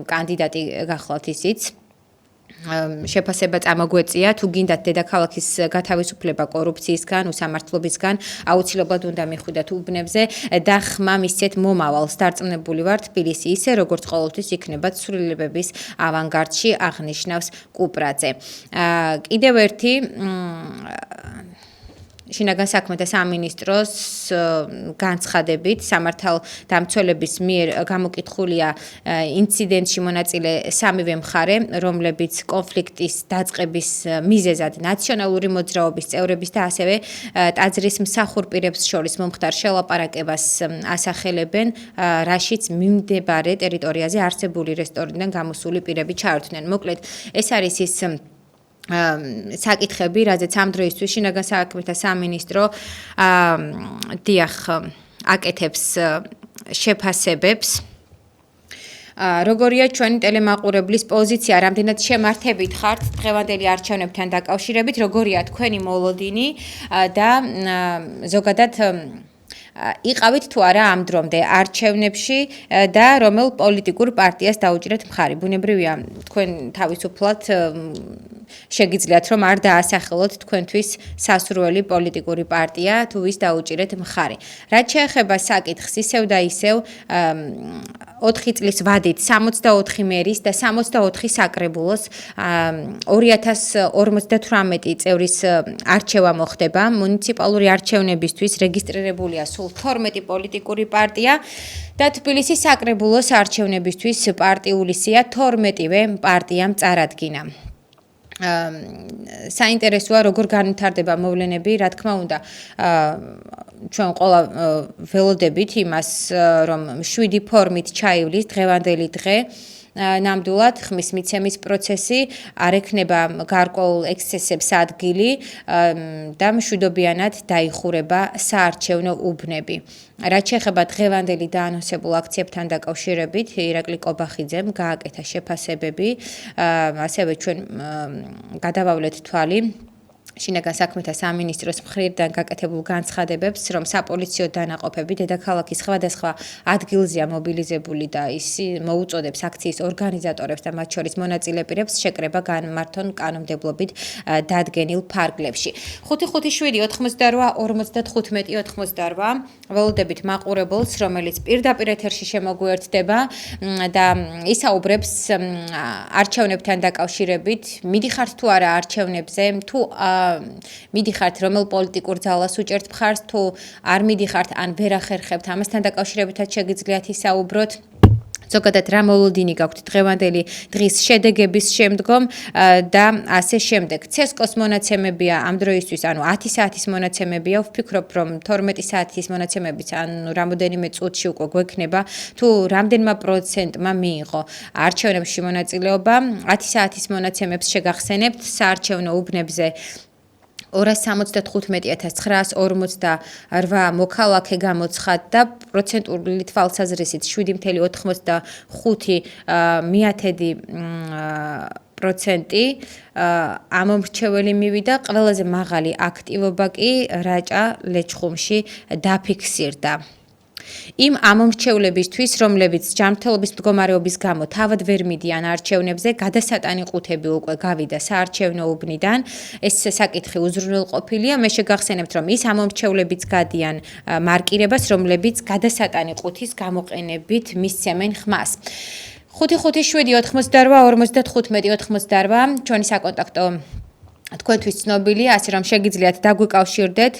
კანდიდატი გახლავთ ისიც. შეფასება წამოგვეწია, თუ გინდათ დედაქალაქის გათავისუფლება კორუფციისგან, უსამართლობისგან, აუცილებლად უნდა მიხვიდათ უბნებზე და ხმა მისცეთ მომავალს. დარწმუნებული ვარ, თბილისი ისე როგორც ყოველთვის იქნება ცვლილებების ავანგარდში, აღნიშნავს კუპრაძე. კიდევ ერთი შინაგან საქმეთა სამინისტროს განცხადებით სამართალდამცველების მიერ გამოკითხულია ინციდენტში მონაწილე სამივე მხარე, რომლებიც კონფლიქტის დაწყების მიზეზად ნაციონალური მოძრაობის წევრების და ასევე ტაძრის მსახურ პირებს შორის მომხდარ შელაპარაკებას ასახელებენ, რაშიც მიმდებარე ტერიტორიაზე არსებული რესტორნიდან გამოსული პირები ჩაერთვნენ. მოკლედ, ეს არის ის საკითხები, რაზეც ამ დროისთვის შინაგან საქმეთა სამინისტრო დიახ აკეთებს შეფასებებს. როგორია ჩვენი ტელემაყურებლის პოზიცია, რამდენად შემართებით ხართ დღევანდელი არჩევნებთან დაკავშირებით, როგორია თქვენი მოლოდინი და ზოგადად იყავით თუ არა ამ დრომდე არჩევნებში და რომელ პოლიტიკურ პარტიას დაუჭირეთ მხარი. ბუნებრივია, თქვენ თავისუფლად შეგიძლიათ რომ არ დაასახელოთ თქვენთვის სასურველი პოლიტიკური პარტია თუ ვის დაუჭირეთ მხარი. რაც შეეხება საკითხს ისევ და ისევ 4 წლის ვადით 64 მერის და 64 საკრებულოს 2058 წევრის არჩევა მოხდება. მუნიციპალური არჩევნებისთვის რეგისტრირებულია სულ 12 პოლიტიკური პარტია და თბილისის საკრებულოს არჩევნებისთვის პარტიული სია 12-ვე პარტიამ წარადგინა. საინტერესოა როგორ განვითარდება მოვლენები, რა თქმა უნდა ჩვენ ყველა ველოდებით იმას რომ 7 ფორმით ჩაივლის დღევანდელი დღე ნამდვილად ხმის მიცემის პროცესი არ ექნება გარკვეულ ექსცესებს ადგილი და მშვიდობიანად დაიხურება საარჩევნო უბნები. რაც შეეხება დღევანდელი დაანონსებულ აქციებთან დაკავშირებით, ირაკლი კობახიძემ გააკეთა შეფასებები, ასევე ჩვენ გადავავლეთ თვალი შინაგან საქმეთა სამინისტროს მხრიდან გაკეთებულ განცხადებებს, რომ საპოლიციო დანაყოფები დედაქალაქის სხვადასხვა ადგილზეა მობილიზებული და ის მოუწოდებს აქციის ორგანიზატორებს და მათ შორის მონაწილე პირებს შეკრება განმართონ კანონმდებლობით დადგენილ ფარგლებში. 5-5-7-88-95-88 ველოდებით მაყურებელს, რომელიც პირდაპირ ეთერში შემოგვიერთდება და ისაუბრებს არჩევნებთან დაკავშირებით, მიდიხართ თუ არა არჩევნებზე, თუ მიდიხართ რომელ პოლიტიკურ ძალას უჭერთ მხარს, თუ არ მიდიხართ ან ვერ ახერხებთ, ამასთან დაკავშირებითაც შეგიძლიათ ისაუბროთ. ზოგადად რა მოლოდინი გაქვთ დღევანდელი დღის შედეგების შემდგომ და ასე შემდეგ. CSKO-ს მონაცემებია ამ დროისთვის, ანუ 10 საათის მონაცემებია, ვფიქრობ, რომ 12 საათის მონაცემებიც, ანუ რამოდენიმე წუთში უკვე გვექნება, თუ რამდენმა პროცენტმა მიიღო არჩევნებში მონაწილეობა. 10 საათის მონაცემებს შეგახსენებთ საარჩევნო უბნებზე 275,948 მოქალაქე გამოცხადდა პროცენტული თვალსაზრისით 7.95% ამომრჩეველი მივიდა, ყველაზე მაღალი აქტივობა კი რაჭა ლეჩხუმში დაფიქსირდა. იმ ამომრჩევლებისთვის, რომლებიც ჯანმრთელობის მდგომარეობის გამო თავად ვერ მიდიან არჩევნებზე, გადასატანი ყუთები უკვე გავიდა საარჩევნო უბნიდან. ეს საკითხი უზრუნველყოფილია. მე შეგახსენებთ, რომ ის ამომრჩევლებიც გადიან მარკირებას, რომლებიც გადასატანი ყუთის გამოყენებით მისცემენ ხმას. 5-5-7-88-95-88 ჩვენი საკონტაქტო თქვენთვის ცნობილია, ასე რომ შეგიძლიათ დაგვიკავშირდეთ.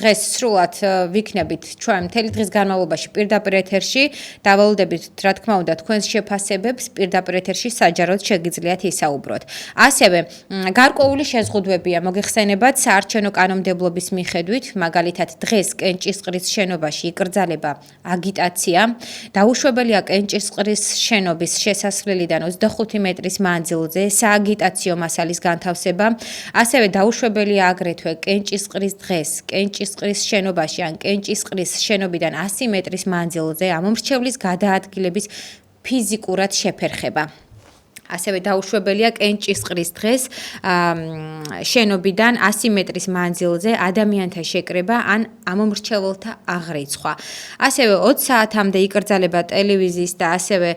დღეს სრულად ვიქნებით ჩვენ მთელი დღის განმავლობაში პირდაპირ ეთერში, დავალოდებით, რა თქმა უნდა, თქვენს შეფასებებს პირდაპირ ეთერში საჯაროდ შეგიძლიათ ისაუბროთ. ასევე გარკვეული შეზღუდვებია მოგეხსენებათ საარჩევნო კანონმდებლობის მიხედვით, მაგალითად დღეს კენჭისყრის შენობაში იკრძალება აგიტაცია. დაუშვებელია კენჭისყრის შენობის შესასვლელიდან 25 მეტრის მანძილზე სააგიტაციო მასალის განთავსება. ასევე დაუშვებელია აგრეთვე კენჭისყრის დღეს კენჭისყრის შენობაში ან კენჭისყრის შენობიდან 100 მეტრის მანძილზე ამომრჩევლის გადაადგილების ფიზიკურად შეფერხება. ასევე დაუშვებელია კენჭისყრის დღეს შენობიდან 100 მეტრის მანძილზე ადამიანთა შეკრება ან ამომრჩეველთა აღრიცხვა. ასევე 20 საათამდე იკრძალება ტელევიზიის და ასევე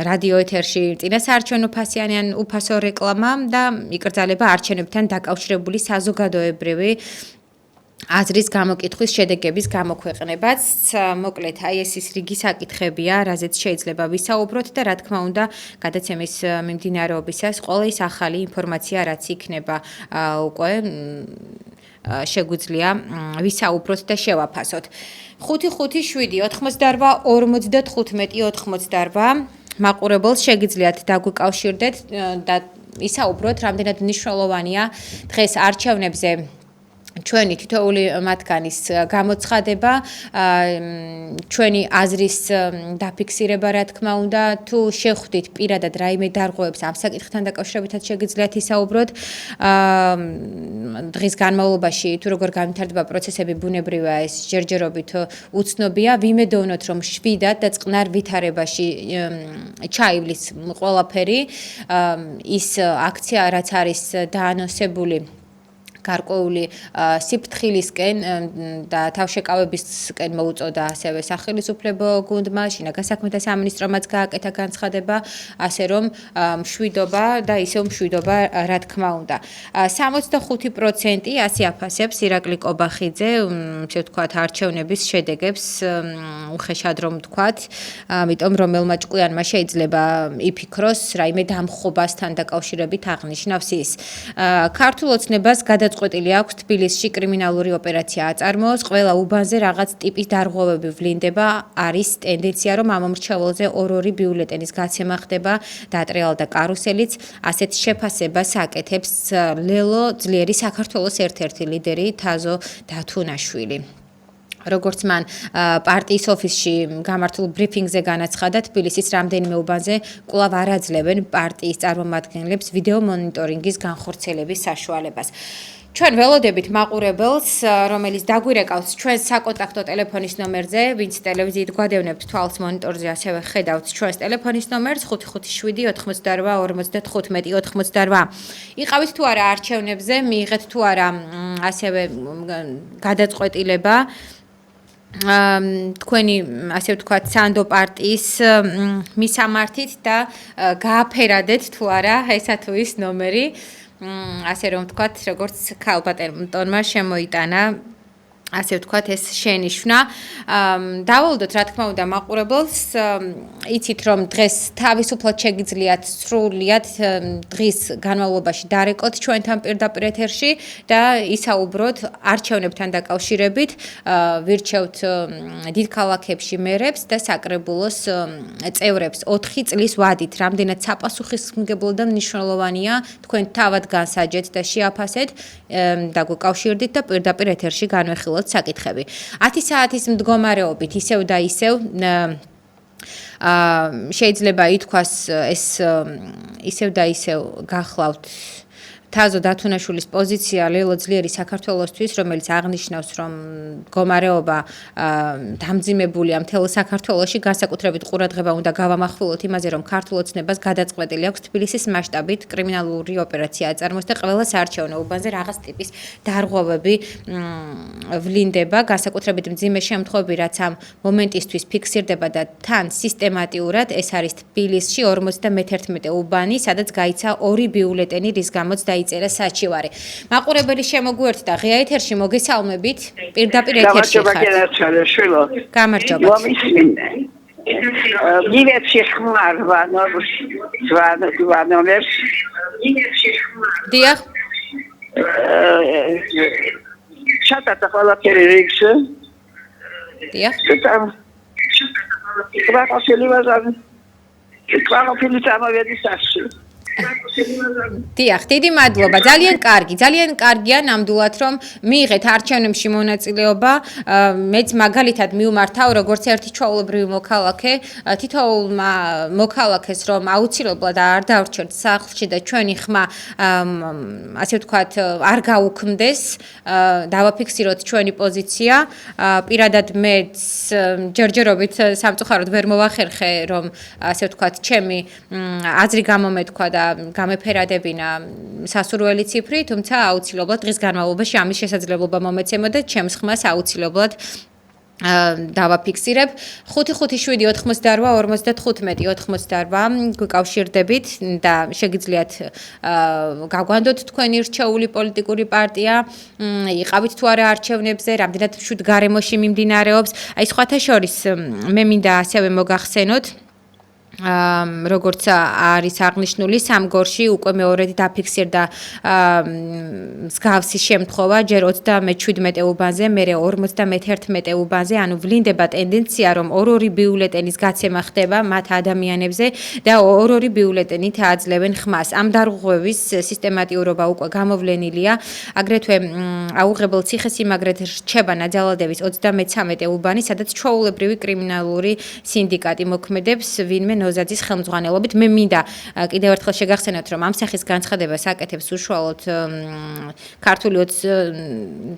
რადიო ეთერში წინასაარჩევნო ფასიანი ან უფასო რეკლამა და იკრძალება არჩევნებთან დაკავშირებული საზოგადოებრივი აზრის გამოკითხვის შედეგების გამოქვეყნებაც. მოკლედ, აი ეს ის რიგი საკითხებია, რაზეც შეიძლება ვისაუბროთ და რა თქმა უნდა, გადაცემის მიმდინარეობისას ყველა ის ახალი ინფორმაცია, რაც იქნება უკვე შეგვიძლია ვისაუბროთ და შევაფასოთ. 5-5-7-88-95-88 მაყურებელს შეგიძლიათ დაგვიკავშირდეთ და ისაუბროთ, რამდენად მნიშვნელოვანია დღეს არჩევნებზე ჩვენი თითოეული მათგანის გამოცხადება, ჩვენი აზრის დაფიქსირება, რა თქმა უნდა, თუ შეხვდით პირადად რაიმე დარღვევებს ამ საკითხთან დაკავშირებითაც შეგიძლიათ ისაუბროთ. დღის განმავლობაში თუ როგორ განვითარდება პროცესები, ბუნებრივია ეს ჯერჯერობით უცნობია. ვიმედოვნოთ, რომ შვიდად და წყნარ ვითარებაში ჩაივლის ყველაფერი. ის აქცია, რაც არის დაანონსებული გარკვეული სიფრთხილისკენ და თავშეკავებისკენ მოუწოდა ასევე სახელმწიფო გუნდმა, შინაგან საქმეთა სამინისტრომაც გააკეთა განცხადება, ასე რომ მშვიდობა და ისევ მშვიდობა, რა თქმა უნდა. 65% ასე აფასებს ირაკლი კობახიძე, ისე ვთქვათ, არჩევნების შედეგებს, უხეშად რომ ვთქვათ, ამიტომ რომელმა ჭკვიანმა შეიძლება იფიქროს რაიმე დამხობასთან დაკავშირებით აღნიშნავს ის. ქართულ ოცნებას გადაწყვეტილი აქვს თბილისში კრიმინალური ოპერაცია აწარმოოს, ყველა უბანზე რაღაც ტიპის დარღვევები ვლინდება, არის ტენდენცია, რომ ამომრჩეველზე ორ-ორი ბიულეტენის გაცემა ხდება, დატრიალდა კარუსელიც, ასეთ შეფასებას აკეთებს ლელო ძლიერი საქართველოს ერთ-ერთი ლიდერი თაზო დათუნაშვილი. როგორც მან პარტიის ოფისში გამართულ ბრიფინგზე განაცხადა, თბილისის რამდენიმე უბანზე კვლავ არ აძლევენ პარტიის წარმომადგენლებს ვიდეო მონიტორინგის განხორციელების საშუალებას. ჩვენ ველოდებით მაყურებელს, რომელიც დაგვირეკავს ჩვენს საკონტაქტო ტელეფონის ნომერზე, ვინც ტელევიზიით გვადევნებთ თვალს მონიტორზე, ასევე ხედავთ ჩვენს ტელეფონის ნომერს 557 88 55 88. იყავით თუ არა არჩევნებზე, მიიღეთ თუ არა ასევე გადაწყვეტილება თქვენი ასე ვთქვათ სანდო პარტიის მისამართით და გააფერადეთ თუ არა ესა თუ ის ნომერი ასე რომ ვთქვათ, როგორც ქალბატონმა შემოიტანა, ასე ვთქვათ, ეს შენიშვნა. დავალოდოთ, რა თქმა უნდა, მაყურებელს, იცით, რომ დღეს თავისუფლად შეგიძლიათ სრულიად დღის განმავლობაში დარეკოთ ჩვენთან პირდაპირ ეთერში და ისაუბროთ არჩევნებთან დაკავშირებით, ვირჩევთ დიდ ქალაქებში მერებს და საკრებულოს წევრებს 4 წლის ვადით. რამდენად საპასუხისმგებლო და მნიშვნელოვანია თქვენ თავად განსაჯეთ და შეაფასეთ და გვეკავშირდით და პირდაპირ ეთერში განვეხილოთ საკითხები. 10 საათის მდგომარეობით ისევ და ისევ შეიძლება ითქვას ეს ისევ და ისევ გახლავთ თაზო დათუნაშვილის პოზიცია ლელო ძლიერი საქართველოსთვის, რომელიც აღნიშნავს, რომ მდგომარეობა დამძიმებულია მთელ საქართველოში, განსაკუთრებით ყურადღება უნდა გავამახვილოთ იმაზე, რომ ქართულ ოცნებას გადაწყვეტილი აქვს თბილისის მასშტაბით კრიმინალური ოპერაცია აწარმოოს და ყველა საარჩევნო უბანზე რაღაც ტიპის დარღვევები ვლინდება, განსაკუთრებით მძიმე შემთხვევები, რაც ამ მომენტისთვის ფიქსირდება და თან სისტემატიურად ეს არის თბილისში 51 უბანი, სადაც გაიცა 2 ბიულეტენი, რის გამოც იწერა საჩივარი. მაყურებელი შემოგვერთდა ღია ეთერში, მოგესალმებით. პირდაპირ ეთერში ხართ. გამარჯობა. Ginevci ხმარ ვანომერს. დიახ. ჩატარდა ყველაფერი რიგში. დიახ. ყველაფერი წამოვედი სახში. დიახ, დიდი მადლობა. ძალიან კარგია ნამდვილად რომ მიიღეთ არჩევნებში მონაწილეობა. მეც მაგალითად მივმართავ როგორც ერთი ჩვეულებრივი მოქალაქე, თითოეულმა მოქალაქეს რომ აუცილებლად არ დავრჩეთ სახლში და ჩვენი ხმა ასე ვთქვათ არ გაუქმდეს, დავაფიქსიროთ ჩვენი პოზიცია. პირადად მეც ჯერჯერობით სამწუხაროდ ვერ მოვახერხე რომ ასე ვთქვათ ჩემი აზრი გამომეთქვა და გამეფერადებინა სასურველი ციფრი, თუმცა აუცილებლად დღის განმავლობაში ამის შესაძლებლობა მომეცემოდა ჩემს ხმას აუცილებლად დავაფიქსირებ 557-88-95-88 გვიკავშირდებით და შეგიძლიათ გაგვანდოთ თქვენი რჩეული პოლიტიკური პარტია, იყავით თუ არა არჩევნებზე, რამდენად მშვიდ გარემოში მიმდინარეობს. აი სხვათა შორის მე მინდა ასევე მოგახსენოთ როგორც არის აღნიშნული სამგორში უკვე მეორედ დაფიქსირდა მსგავსი შემთხვევა ჯერ 37 უბანზე, მერე 51 უბანზე, ანუ ვლინდება ტენდენცია რომ 2 ბიულეტენის გაცემა ხდება მათ ადამიანებზე და 2 ბიულეტენით აძლევენ ხმას. ამ დარღვევის სისტემატიურობა უკვე გამოვლენილია. აგრეთვე აუღებელ ციხესიმაგრედ რჩება ნაძალადევის 33 უბანი, სადაც ჩვეულებრივი კრიმინალური სინდიკატი მოქმედებს ვინმე ნოზაძის ხელმძღვანელობით. მე მინდა კიდევ ერთხელ შეგახსენოთ, რომ ამ სახის განცხადებას აკეთებს უშუალოდ ქართული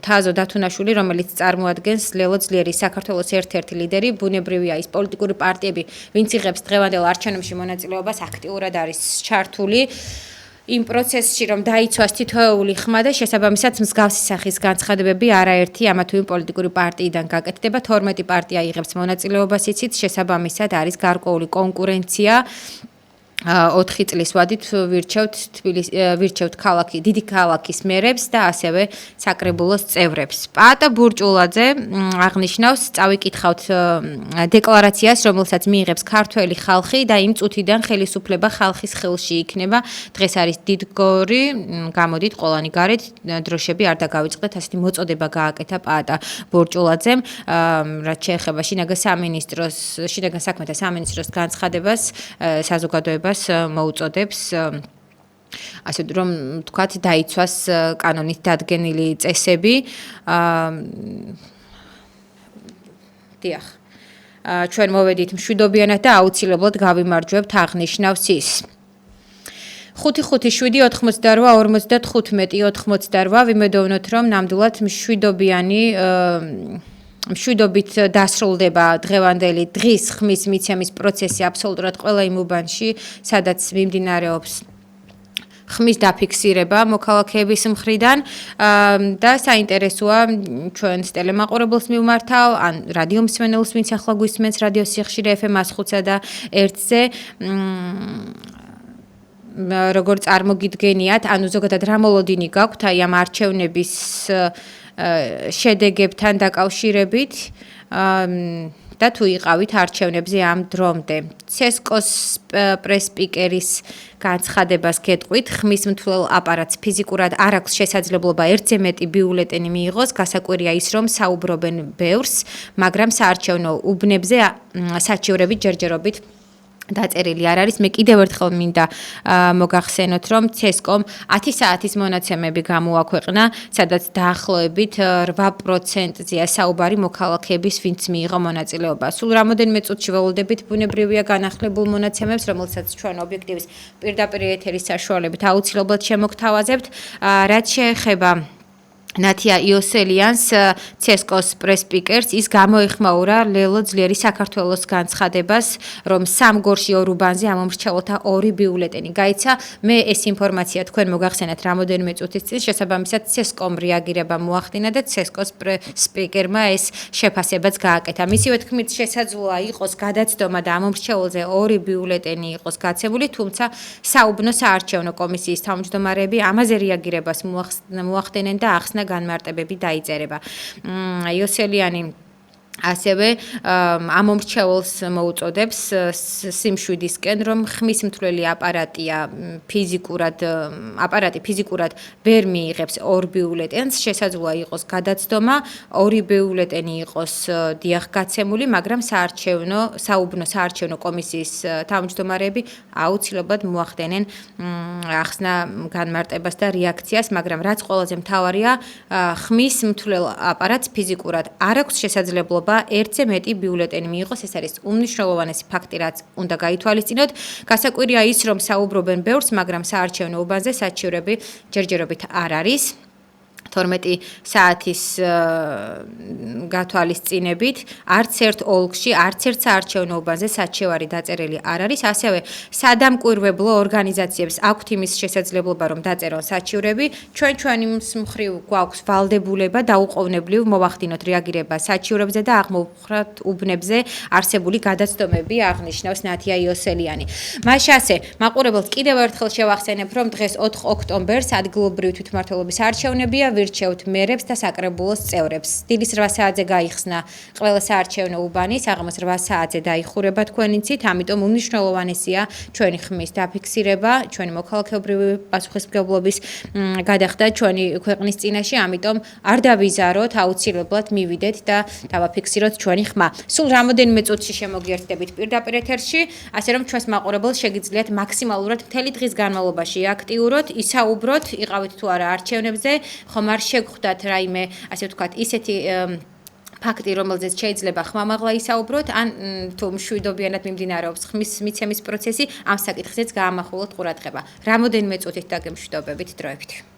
თაზო დათუნაშვილი, რომელიც წარმოადგენს ლელო ძლიერის საქართველოს ერთ-ერთი ლიდერი. ბუნებრივია ის პოლიტიკური პარტიები, ვინც იღებს დღევანდელ არჩევნებში მონაწილეობას, აქტიურად არის ჩართული იმ პროცესში, რომ დაიცვას თითოეული ხმა და შესაბამისად მსგავსი სახის განცხადებები არაერთი ამა თუ იმ პოლიტიკური პარტიიდან გაკეთდება. 12 პარტია იღებს მონაწილეობას, იცით, შესაბამისად არის გარკვეული კონკურენცია. 4 წლის ვადით ვირჩევთ დიდი ქალაქის მერებს და ასევე საკრებულოს წევრებს. პაატა ბურჭულაძე აღნიშნავს, წავიკითხავთ დეკლარაციას, რომელსაც მიიღებს ქართველი ხალხი და იმ წუთიდან ხელისუფლება ხალხის ხელში იქნება. დღეს არის დიდგორი, გამოდით ყველანი გარეთ, დროშები არ დაგავიწყდეთ, ასეთი მოწოდება გააკეთა პაატა ბურჭულაძემ, რაც შეეხება შინაგან საქმეთა სამინისტროს განცხადებას, საზოგადოებას მოუწოდებს ასე რომ თქვათ დაიცვას კანონით დადგენილი წესები. დიახ. ჩვენ მოვედით მშვიდობიანად და აუცილებლად გავიმარჯვებთ, აღნიშნავს ის. 5-5-7-88-95 ვიმედოვნოთ რომ ნამდვილად მშვიდობით დასრულდება დღევანდელი დღის ხმის მიცემის პროცესი აბსოლუტურად ყველა იმ უბანში, სადაც მიმდინარეობს ხმის დაფიქსირება მოქალაქეების მხრიდან და საინტერესოა ჩვენს ტელემაყურებელს მივმართავ ან რადიო მსმენელს, ვინც ახლა გვისმენს რადიო სიხშირე FM 105 და 1-ზე როგორ წარმოგიდგენიათ, ანუ ზოგადად რა მოლოდინი გაქვთ აი ამ არჩევნების შედეგებთან დაკავშირებით და თუ იყავით არჩევნებზე ამ დრომდე. CSKO-ს პრეს-სპიკერის განცხადებას გეტყვით, ხმის მთლელ აპარატს ფიზიკურად არ აქვს შესაძლებლობა ერთზე მეტი ბიულეტენი მიიღოს, გასაკვირია ის, რომ საუბრობენ ბევრს, მაგრამ საარჩევნო უბნებზე საჩივრებით ჯერჯერობით დაწერილი არ არის. მე კიდევ ერთხელ მინდა მოგახსენოთ, რომ CSKO-მ 10 საათის მონაცემები გამოაქვეყნა, სადაც დაახლოებით 8%-ზეა საუბარი მოქალაქეების, ვინც მიიღო მონაწილეობა. სულ რამოდენიმე წუთში ველოდებით ბუნებრივია განახლებულ მონაცემებს, რომელსაც ჩვენ ობიექტივის პირდაპირ ეთერის საშუალებით აუცილებლად შემოგთავაზებთ. რაც შეეხება ნათია იოსელიანს, CSKO-ს პრეს-სპიკერს, ის გამოეხმაურა ლელო ძლიერი საქართველოს განცხადებას, რომ სამ გორში ორ უბანზე ამომრჩეველთა 2 ბიულეტენი გაიცა. მე ეს ინფორმაცია თქვენ მოგახსენათ რამოდენიმე წუთის წინ, შესაბამისად CSKO-მ რეაგირება მოახდინა და CSKO-ს პრეს-სპიკერმა ეს შეფასებაც გააკეთა. მისივე თქმით, შესაძლოა იყოს გადაცდომა და ამომრჩეველზე 2 ბიულეტენი იყოს გაცემული, თუმცა საუბნო საარჩევნო კომისიის თავმჯდომარეები ამაზე რეაგირებას მოახდენენ და ახსნა განმარტებები დაიწერება. იოსელიანი ასევე ამომრჩეველს მოუწოდებს სიმშვიდისკენ, რომ ხმის მთლელი აპარატი ფიზიკურად ვერ მიიღებს 2 ბიულეტენს, შესაძლოა იყოს გადაცდომა, 2 ბიულეტენი იყოს დიახ გაცემული, მაგრამ საუბნო საარჩევნო კომისიის თავმჯდომარეები აუცილებლად მოახდენენ ახსნა განმარტებას და რეაქციას, მაგრამ რაც ყველაზე მთავარია, ხმის მთლელ აპარატს ფიზიკურად არ აქვს შესაძლებლობა ერთზე მეტი ბიულეტენი მიიღოს. ეს არის უმნიშვნელოვანესი ფაქტი, რაც უნდა გაითვალისწინოთ. გასაკვირია ის, რომ საუბრობენ ბევრს, მაგრამ საარჩევნო უბანზე საჩივრები ჯერჯერობით არ არის. 12 საათის გათვალისწინებით არც ერთ ოლქში, არც ერთ საარჩევნო უბანზე საჩივარი დაწერილი არ არის. ასევე სადამკვირვებლო ორგანიზაციებს აქვთ იმის შესაძლებლობა, რომ დაწერონ საჩივრები. ჩვენი მხრივ გვაქვს ვალდებულება დაუყოვნებლივ მოვახდინოთ რეაგირება საჩივრებზე და აღმოვხვრათ უბნებზე არსებული გადაცდომები, აღნიშნავს ნათია იოსელიანი. მაშ ასე, მაყურებელს კიდევ ერთხელ შევახსენებ, რომ დღეს 4 ოქტომბერს ადგილობრივი თვითმმართველობის არჩევნებია. ვირჩევთ მერებს და საკრებულოს წევრებს. დილის 8 საათზე გაიხსნა ყველა საარჩევნო უბანი, საღამოს 8 საათზე დაიხურება თქვენი ცით, ამიტომ უმნიშვნელოვანესია ჩვენი ხმის დაფიქსირება, ჩვენი მოქალაქეობრივი პასუხისმგებლობის გადახდა ჩვენი ქვეყნის წინაშე, ამიტომ არ დავიზაროთ, აუცილებლად მივიდეთ და დავაფიქსიროთ ჩვენი ხმა. სულ რამოდენიმე წუთში შემოგიერთდებით პირდაპირ ეთერში, ასე რომ ჩვენს მაყურებელს შეგიძლიათ მაქსიმალურად მთელი დღის განმავლობაში აქტიუროთ, ისაუბროთ, იყავით თუ არა არჩევნებზე, ხომ არ შეგხვდათ რაიმე, ასე ვთქვათ, ისეთი ფაქტი, რომელზეც შეიძლება ხმამაღლა ისაუბროთ, ან თუ მშვიდობიანად მიმდინარეობს ხმის მიცემის პროცესი, ამ საკითხზეც გაამახვილოთ ყურადღება. რამოდენიმე წუთით დაგემშვიდობებით დროებით.